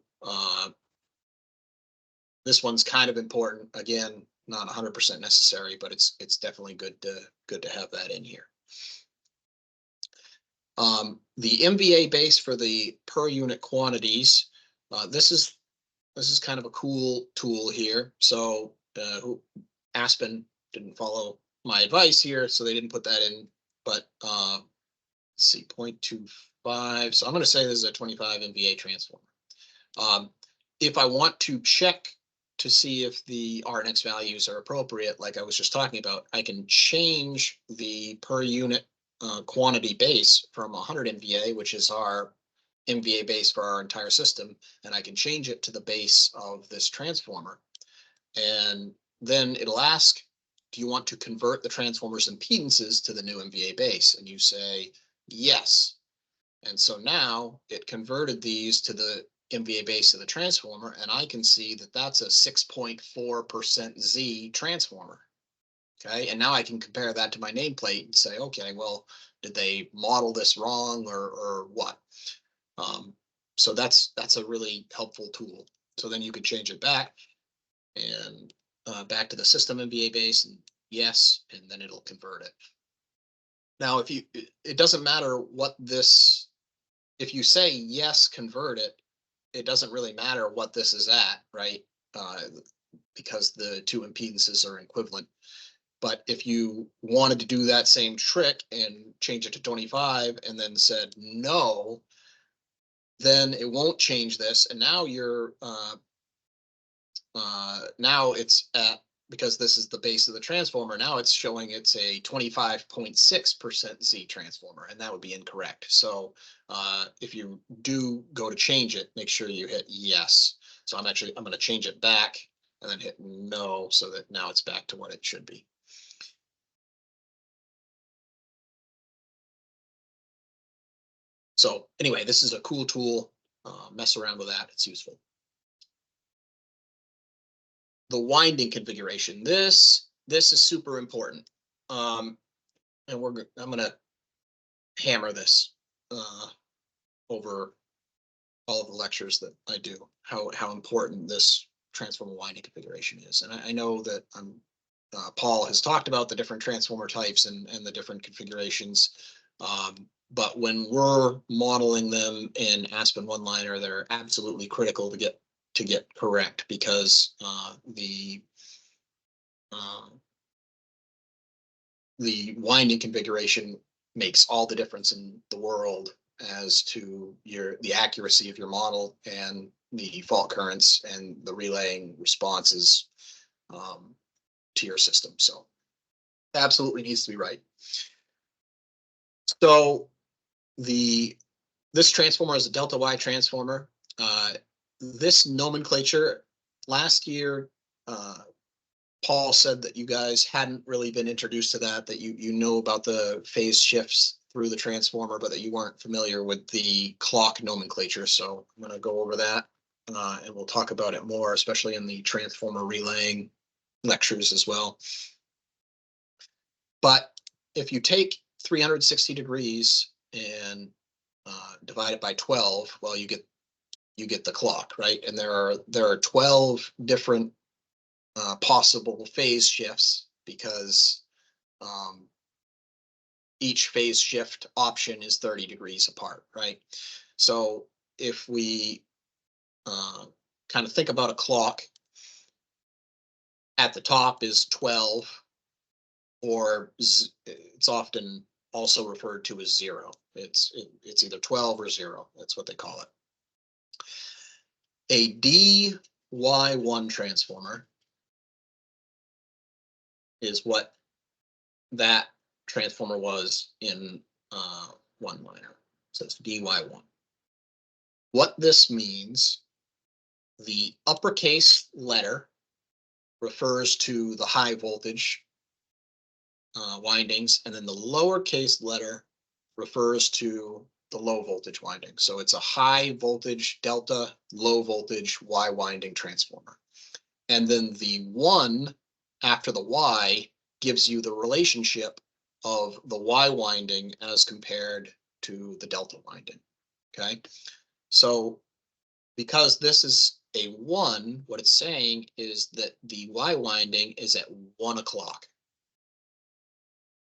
this one's kind of important. Again, not 100% necessary, but it's definitely good to have that in here. The MVA base for the per unit quantities. This is kind of a cool tool here. So ASPEN didn't follow my advice here, so they didn't put that in. But let's see, 0.25. So I'm going to say this is a 25 MVA transformer. If I want to check to see if the RNX values are appropriate, like I was just talking about, I can change the per unit quantity base from 100 MVA, which is our MVA base for our entire system, and I can change it to the base of this transformer. And then it'll ask, do you want to convert the transformer's impedances to the new MVA base? And you say, yes. And so now it converted these to the MVA base of the transformer, and I can see that that's a 6.4% Z transformer. Okay, and now I can compare that to my nameplate and say, okay, well, did they model this wrong or what? So that's a really helpful tool. So then you could change it back and back to the system MVA base, and yes, and then it'll convert it. Now, it doesn't matter what this, if you say yes, convert it, it doesn't really matter what this is at, right? Because the two impedances are equivalent. But if you wanted to do that same trick and change it to 25 and then said no, then it won't change this. And now you're now it's at because this is the base of the transformer, now it's showing it's a 25.6% Z transformer, and that would be incorrect. So if you do go to change it, make sure you hit yes. So I'm going to change it back and then hit no, so that now it's back to what it should be. So anyway, this is a cool tool. Mess around with that. It's useful. The winding configuration. This is super important. And I'm going to hammer this over all of the lectures that I do, how important this transformer winding configuration is. And I know that Paul has talked about the different transformer types and the different configurations. But when we're modeling them in ASPEN OneLiner, they're absolutely critical to get correct, because the winding configuration makes all the difference in the world as to the accuracy of your model and the fault currents and the relaying responses to your system. So absolutely needs to be right. So this transformer is a delta Y transformer. This nomenclature, last year, Paul said that you guys hadn't really been introduced to that you know about the phase shifts through the transformer, but that you weren't familiar with the clock nomenclature. So I'm going to go over that, and we'll talk about it more, especially in the transformer relaying lectures as well. But if you take 360 degrees and divide it by 12, well, you get the clock, right? And there are 12 different possible phase shifts, because each phase shift option is 30 degrees apart, right? So if we kind of think about a clock, at the top is 12, or it's often also referred to as 0. It's either 12 or 0. That's what they call it. A DY1 transformer is what that transformer was in OneLiner. So it's DY1. What this means, the uppercase letter refers to the high voltage windings, and then the lowercase letter refers to the low voltage winding. So it's a high voltage delta, low voltage Y winding transformer. And then the 1 after the Y gives you the relationship of the Y winding as compared to the delta winding. Okay. So because this is a 1, what it's saying is that the Y winding is at 1 o'clock,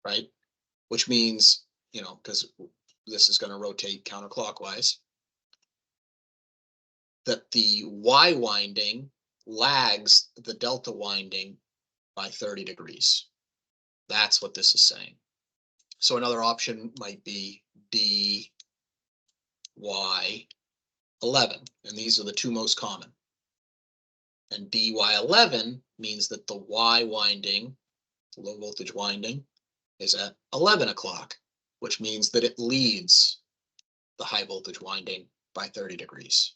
right? Which means, because this is going to rotate counterclockwise, that the Y winding lags the delta winding by 30 degrees. That's what this is saying. So another option might be DY11, and these are the two most common. And DY11 means that the Y winding, the low voltage winding, is at 11 o'clock, which means that it leads the high voltage winding by 30 degrees.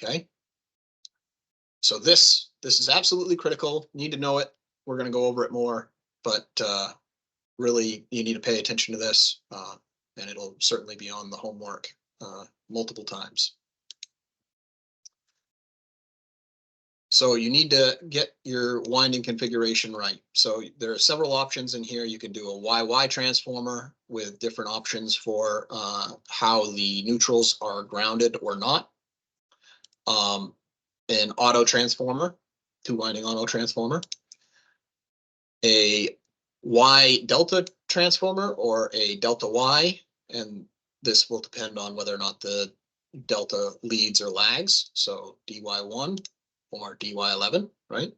Okay. So this is absolutely critical. You need to know it. We're going to go over it more, but really you need to pay attention to this, and it'll certainly be on the homework multiple times. So you need to get your winding configuration right. So there are several options in here. You can do a YY transformer with different options for how the neutrals are grounded or not. An auto transformer, 2-winding auto transformer. A Y delta transformer or a delta Y, and this will depend on whether or not the delta leads or lags. So DY1 or DY11, right?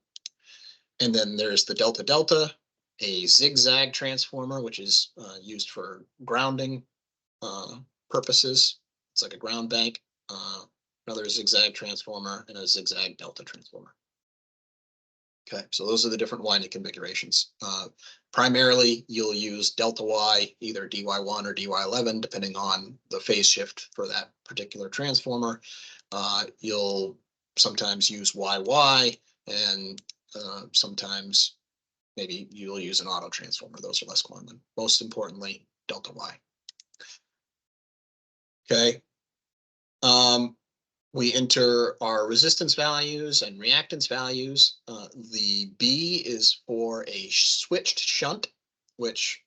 And then there's the delta delta, a zigzag transformer, which is used for grounding purposes. It's like a ground bank. Another zigzag transformer, and a zigzag delta transformer. Okay, so those are the different winding configurations. Primarily, you'll use delta Y, either DY1 or DY11, depending on the phase shift for that particular transformer. You'll sometimes use YY, and sometimes maybe you'll use an auto transformer. Those are less common. Most importantly, delta Y. Okay. We enter our resistance values and reactance values. The B is for a switched shunt, which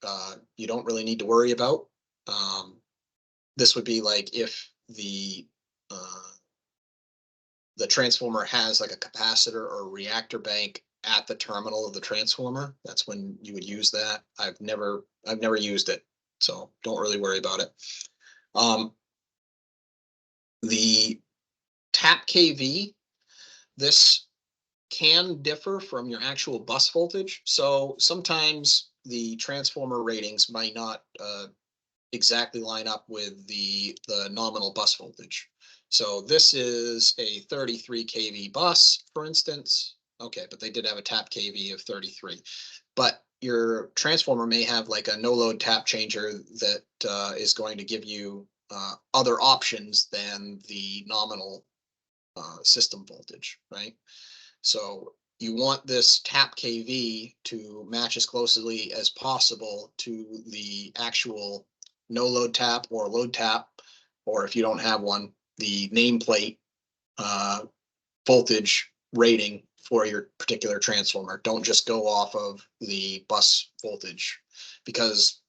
you don't really need to worry about. This would be like if the transformer has like a capacitor or a reactor bank at the terminal of the transformer. That's when you would use that. I've never used it, so don't really worry about it. The tap KV, this can differ from your actual bus voltage. So sometimes the transformer ratings might not exactly line up with the nominal bus voltage. So this is a 33 kV bus, for instance. Okay, but they did have a tap KV of 33. But your transformer may have like a no load tap changer that is going to give you other options than the nominal system voltage, right? So you want this tap KV to match as closely as possible to the actual no load tap or load tap, or if you don't have one, the nameplate voltage rating for your particular transformer. Don't just go off of the bus voltage, because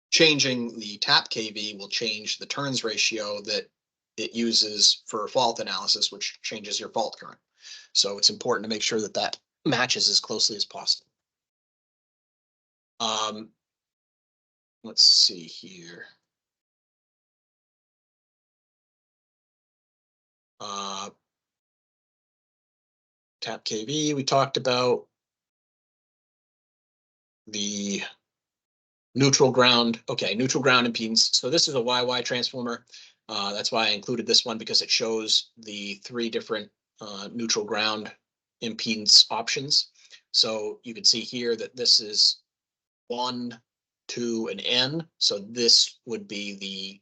changing the tap KV will change the turns ratio that it uses for fault analysis, which changes your fault current. So it's important to make sure that that matches as closely as possible. Let's see here. Tap KV, we talked about. The neutral ground, okay, neutral ground impedance. So this is a YY transformer. That's why I included this one, because it shows the 3 different neutral ground impedance options. So you can see here that this is 1, 2, and N. So this would be the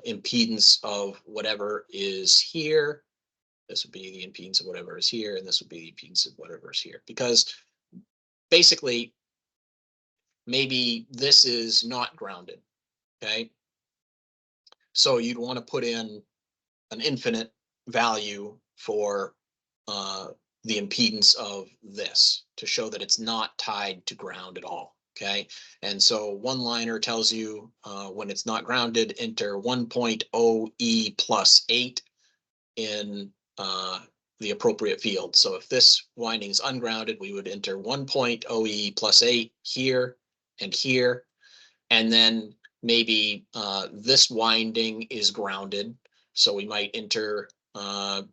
impedance of whatever is here. This would be the impedance of whatever is here, and this would be the impedance of whatever is here. Because basically, maybe this is not grounded, okay? So you'd want to put in an infinite value for the impedance of this to show that it's not tied to ground at all, okay? And so OneLiner tells you when it's not grounded, enter 1.0 E plus 8 in the appropriate field. So if this winding is ungrounded, we would enter 1.0 E plus 8 here and here. And then maybe this winding is grounded. So we might enter, but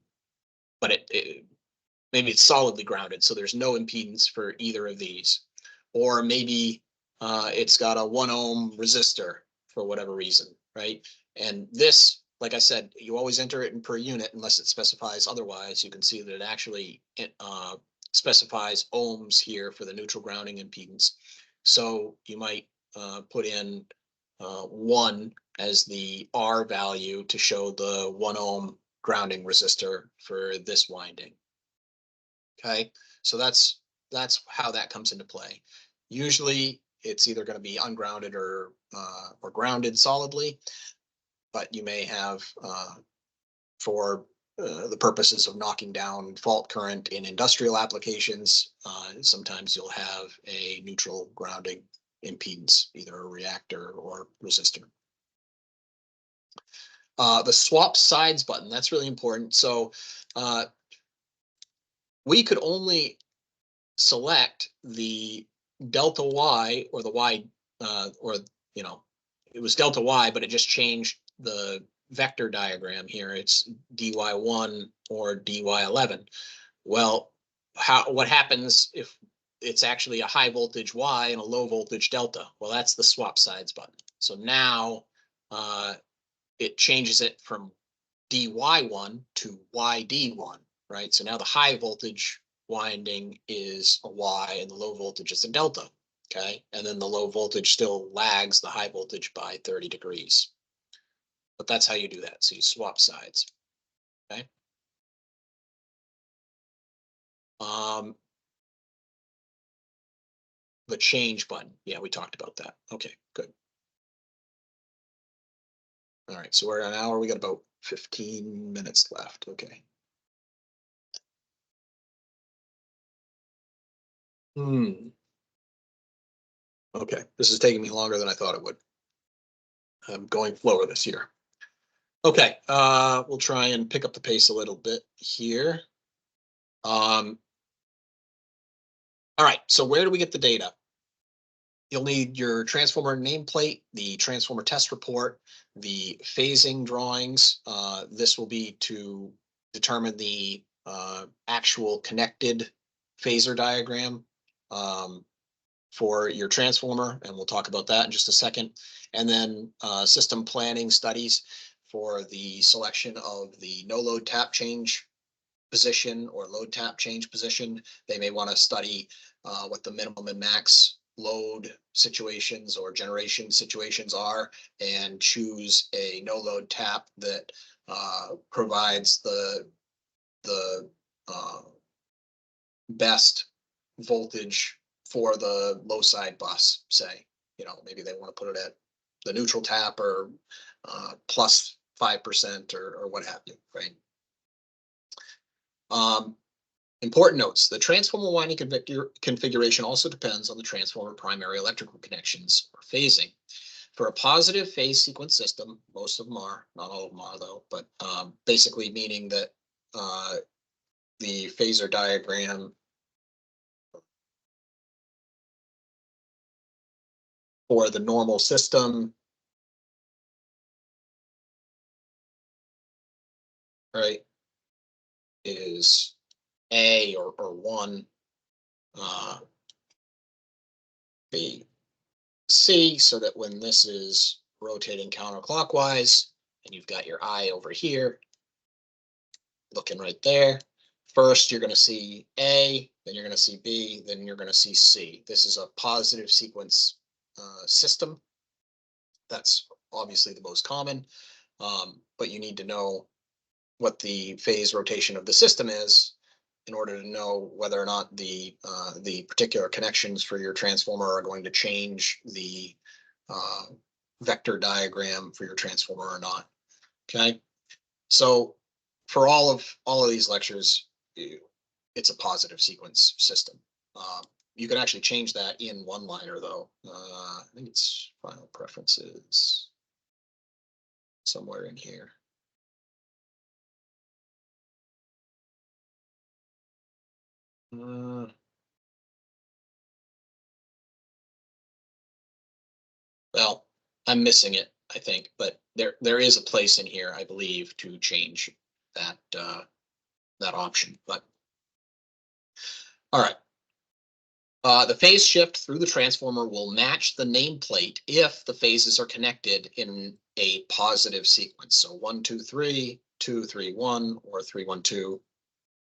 maybe it's solidly grounded. So there's no impedance for either of these. Or maybe it's got a 1 ohm resistor for whatever reason, right? And this, like I said, you always enter it in per unit unless it specifies otherwise. You can see that it actually specifies ohms here for the neutral grounding impedance. So you might put in 1 as the R value to show the 1 ohm grounding resistor for this winding. Okay, so that's how that comes into play. Usually it's either going to be ungrounded or grounded solidly, but you may have for the purposes of knocking down fault current in industrial applications, sometimes you'll have a neutral grounding impedance, either a reactor or resistor. The swap sides button, that's really important. So we could only select the delta Y or the Y, or, you know, it was delta Y, but it just changed the vector diagram here. It's dy1 or dy11. Well, what happens if it's actually a high voltage Y and a low voltage delta? Well, that's the swap sides button. So now it changes it from dy1 to yd1, right? So now the high voltage winding is a Y and the low voltage is a delta, okay? And then the low voltage still lags the high voltage by 30 degrees. But that's how you do that. So you swap sides, okay? The change button. Yeah, we talked about that. Okay, good. All right, so we're at an hour. We got about 15 minutes left. Okay. Okay, this is taking me longer than I thought it would. I'm going slower this year. Okay, we'll try and pick up the pace a little bit here. All right, so where do we get the data? You'll need your transformer nameplate, the transformer test report, the phasing drawings. This will be to determine the actual connected phasor diagram for your transformer, and we'll talk about that in just a second. And then system planning studies for the selection of the no load tap change position or load tap change position. They may want to study what the minimum and max load situations or generation situations are and choose a no load tap that provides the best voltage for the low side bus, say. Maybe they want to put it at the neutral tap or plus 5% or what have you, right? Important notes: the transformer winding configuration also depends on the transformer primary electrical connections or phasing. For a positive phase sequence system, most of them are, not all of them are though, but basically meaning that the phasor diagram for the normal system, right, is A or 1, B, C, so that when this is rotating counterclockwise and you've got your I over here, looking right there, first you're going to see A, then you're going to see B, then you're going to see C. This is a positive sequence system. That's obviously the most common, but you need to know what the phase rotation of the system is in order to know whether or not the particular connections for your transformer are going to change the vector diagram for your transformer or not. Okay, so for all of these lectures, it's a positive sequence system. You can actually change that in OneLiner though. I think it's final preferences somewhere in here. Well, I'm missing it, I think, but there is a place in here, I believe, to change that that option. But all right. The phase shift through the transformer will match the nameplate if the phases are connected in a positive sequence. So 1, 2, 3, 2, 3, 1, or 3, 1, 2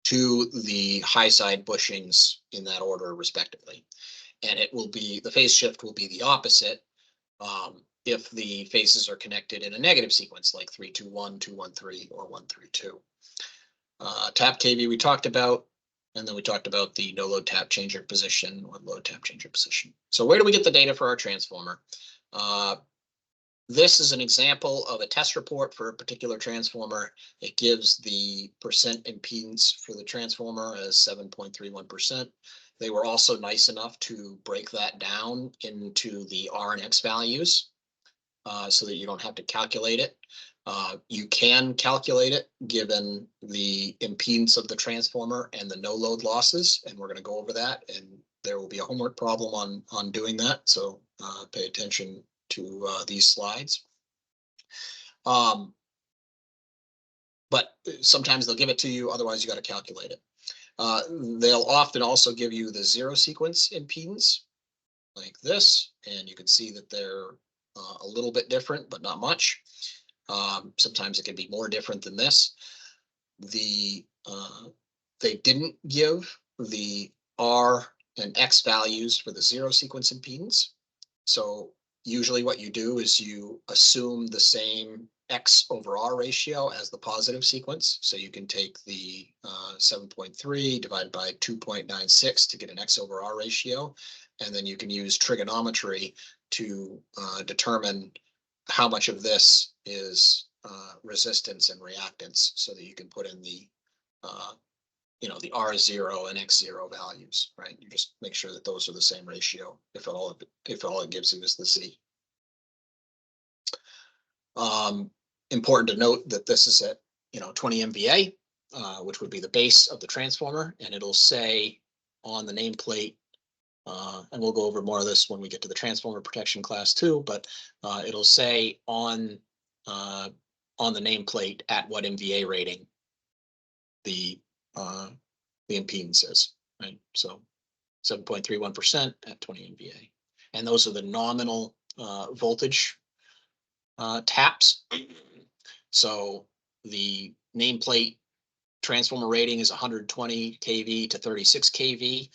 to the high side bushings in that order, respectively. And it will be, the phase shift will be the opposite if the phases are connected in a negative sequence, like 3, 2, 1, 2, 1, 3, or 1, 3, 2. Tap KV we talked about, and then we talked about the no load tap changer position or load tap changer position. So where do we get the data for our transformer? This is an example of a test report for a particular transformer. It gives the percent impedance for the transformer as 7.31%. They were also nice enough to break that down into the R and X values so that you don't have to calculate it. You can calculate it given the impedance of the transformer and the no load losses, and we're going to go over that, and there will be a homework problem on doing that, so pay attention to these slides. But sometimes they'll give it to you, otherwise you got to calculate it. They'll often also give you the zero sequence impedance like this, and you can see that they're a little bit different, but not much. Sometimes it can be more different than this. The they didn't give the R and X values for the zero sequence impedance. So usually what you do is you assume the same X over R ratio as the positive sequence. So you can take the 7.3 divided by 2.96 to get an X over R ratio. And then you can use trigonometry to determine how much of this is resistance and reactance so that you can put in the the R0 and X0 values, right? You just make sure that those are the same ratio if all it gives you is the Z. Important to note that this is at 20 MVA, which would be the base of the transformer, and it'll say on the nameplate, and we'll go over more of this when we get to the transformer protection class too, but it'll say on the nameplate at what MVA rating the impedance is, right? So 7.31% at 20 MVA. And those are the nominal voltage taps. So the nameplate transformer rating is 120 kV to 36 kV.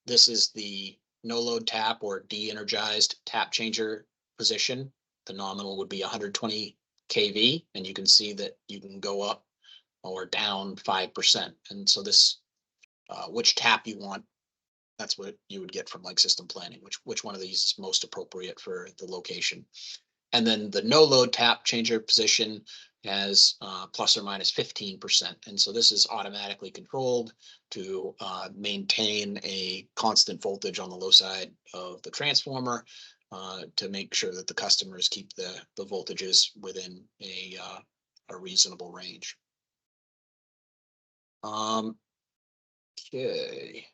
This is the no load tap or de-energized tap changer position. The nominal would be 120 kV, and you can see that you can go up or down 5%. And so this, which tap you want, that's what you would get from like system planning, which one of these is most appropriate for the location. And then the no load tap changer position has plus or minus 15%. And so this is automatically controlled to maintain a constant voltage on the low side of the transformer to make sure that the customers keep the voltages within a reasonable range. Okay.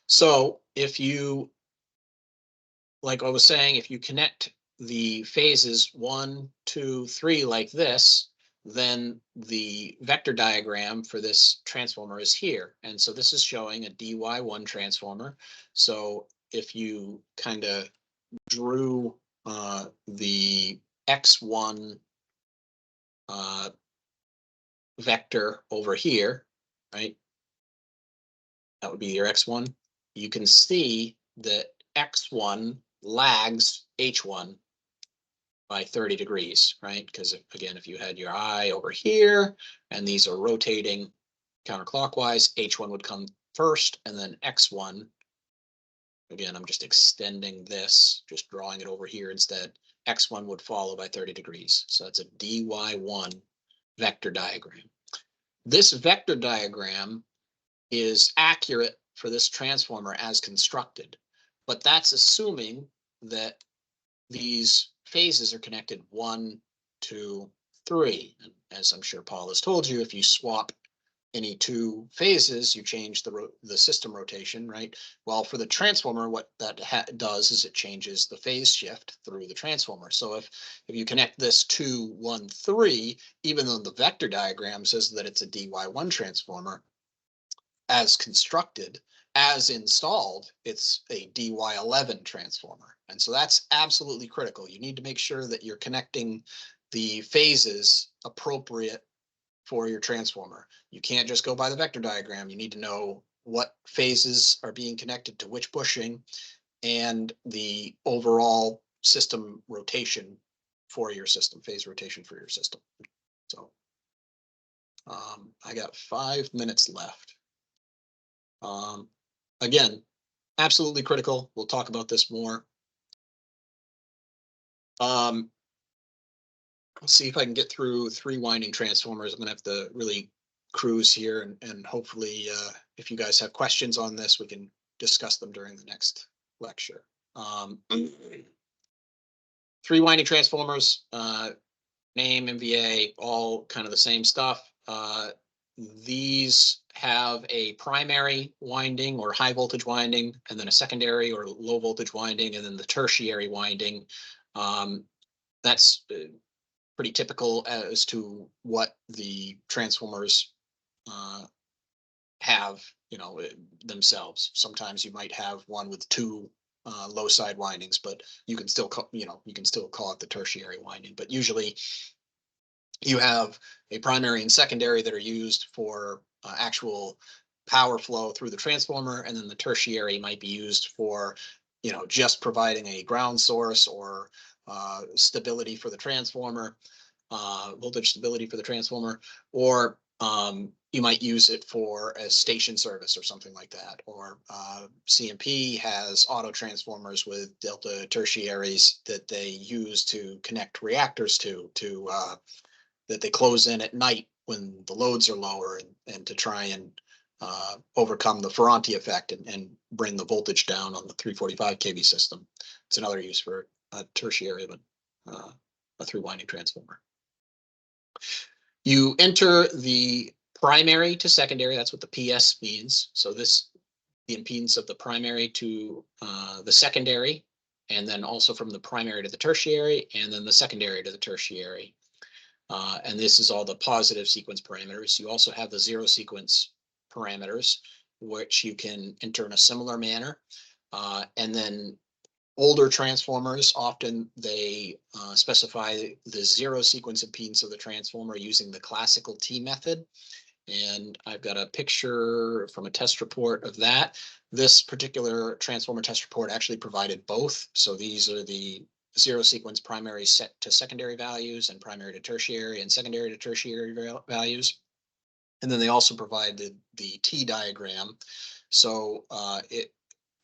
So if you, like I was saying, if you connect the phases 1, 2, 3 like this, then the vector diagram for this transformer is here. And so this is showing a DY1 transformer. So if you kind of drew the X1 vector over here, right? That would be your X1. You can see that X1 lags H1 by 30 degrees, right? Because again, if you had your eye over here and these are rotating counterclockwise, H1 would come first and then X1. Again, I'm just extending this, just drawing it over here instead. X1 would follow by 30 degrees. So that's a DY1 vector diagram. This vector diagram is accurate for this transformer as constructed, but that's assuming that these phases are connected 1, 2, 3. And as I'm sure Paul has told you, if you swap any two phases, you change the system rotation, right? Well, for the transformer, what that does is it changes the phase shift through the transformer. So if you connect this 2, 1, 3, even though the vector diagram says that it's a DY1 transformer, as constructed, as installed, it's a DY11 transformer. And so that's absolutely critical. You need to make sure that you're connecting the phases appropriate for your transformer. You can't just go by the vector diagram. You need to know what phases are being connected to which bushing and the overall system rotation for your system, phase rotation for your system. So I got 5 minutes left. Again, absolutely critical. We'll talk about this more. Let's see if I can get through 3 winding transformers. I'm gonna have to really cruise here, and hopefully if you guys have questions on this, we can discuss them during the next lecture. 3 winding transformers, name, MVA, all kind of the same stuff. These have a primary winding or high voltage winding, and then a secondary or low voltage winding, and then the tertiary winding. That's pretty typical as to what the transformers have, themselves. Sometimes you might have one with 2 low side windings, but you can still call it the tertiary winding. But usually you have a primary and secondary that are used for actual power flow through the transformer, and then the tertiary might be used for, just providing a ground source or stability for the transformer, voltage stability for the transformer, or you might use it for a station service or something like that. Or CMP has auto transformers with delta tertiaries that they use to connect reactors to that they close in at night when the loads are lower, and to try and overcome the Ferranti effect and bring the voltage down on the 345 kV system. It's another use for a tertiary of a three-winding transformer. You enter the primary to secondary. That's what the PS means. So the impedance of the primary to the secondary, and then also from the primary to the tertiary, and then the secondary to the tertiary. And this is all the positive sequence parameters. You also have the zero sequence parameters, which you can enter in a similar manner. And then older transformers, often they specify the zero sequence impedance of the transformer using the classical T method. And I've got a picture from a test report of that. This particular transformer test report actually provided both. So these are the zero sequence primary set to secondary values, and primary to tertiary and secondary to tertiary values. And then they also provided the T diagram. So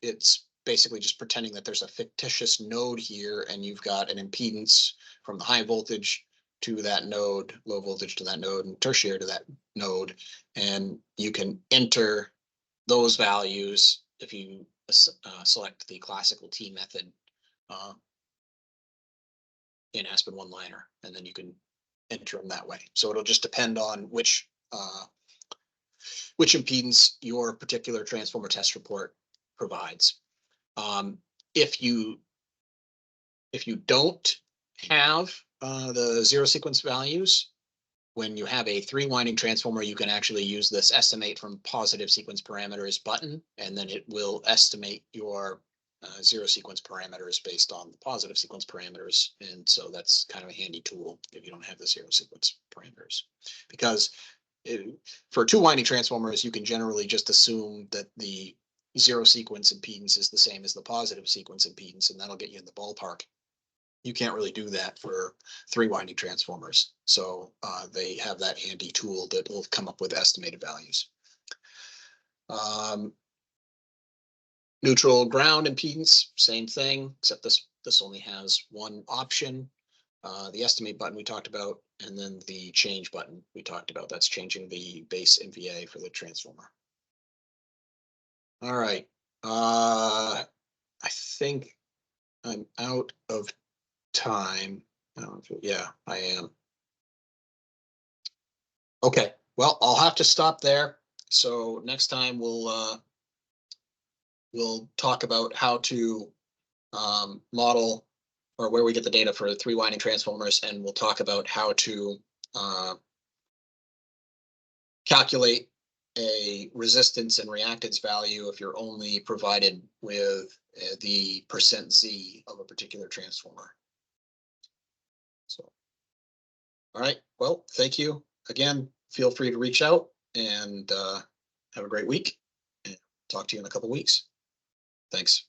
it's basically just pretending that there's a fictitious node here, and you've got an impedance from the high voltage to that node, low voltage to that node, and tertiary to that node. And you can enter those values if you select the classical T method in ASPEN OneLiner, and then you can enter them that way. So it'll just depend on which impedance your particular transformer test report provides. If you don't have the zero sequence values, when you have a three-winding transformer, you can actually use this estimate from positive sequence parameters button, and then it will estimate your zero sequence parameters based on the positive sequence parameters. And so that's kind of a handy tool if you don't have the zero sequence parameters, because for two-winding transformers, you can generally just assume that the zero sequence impedance is the same as the positive sequence impedance, and that'll get you in the ballpark. You can't really do that for three-winding transformers. So they have that handy tool that will come up with estimated values. Neutral ground impedance, same thing, except this only has one option. The estimate button we talked about, and then the change button we talked about. That's changing the base MVA for the transformer. All right. I think I'm out of time. Yeah, I am. Okay, well, I'll have to stop there. So next time we'll talk about how to model, or where we get the data for three-winding transformers, and we'll talk about how to calculate a resistance and reactance value if you're only provided with the %Z of a particular transformer. So, all right, well, thank you. Again, feel free to reach out, and have a great week, and talk to you in a couple weeks. Thanks.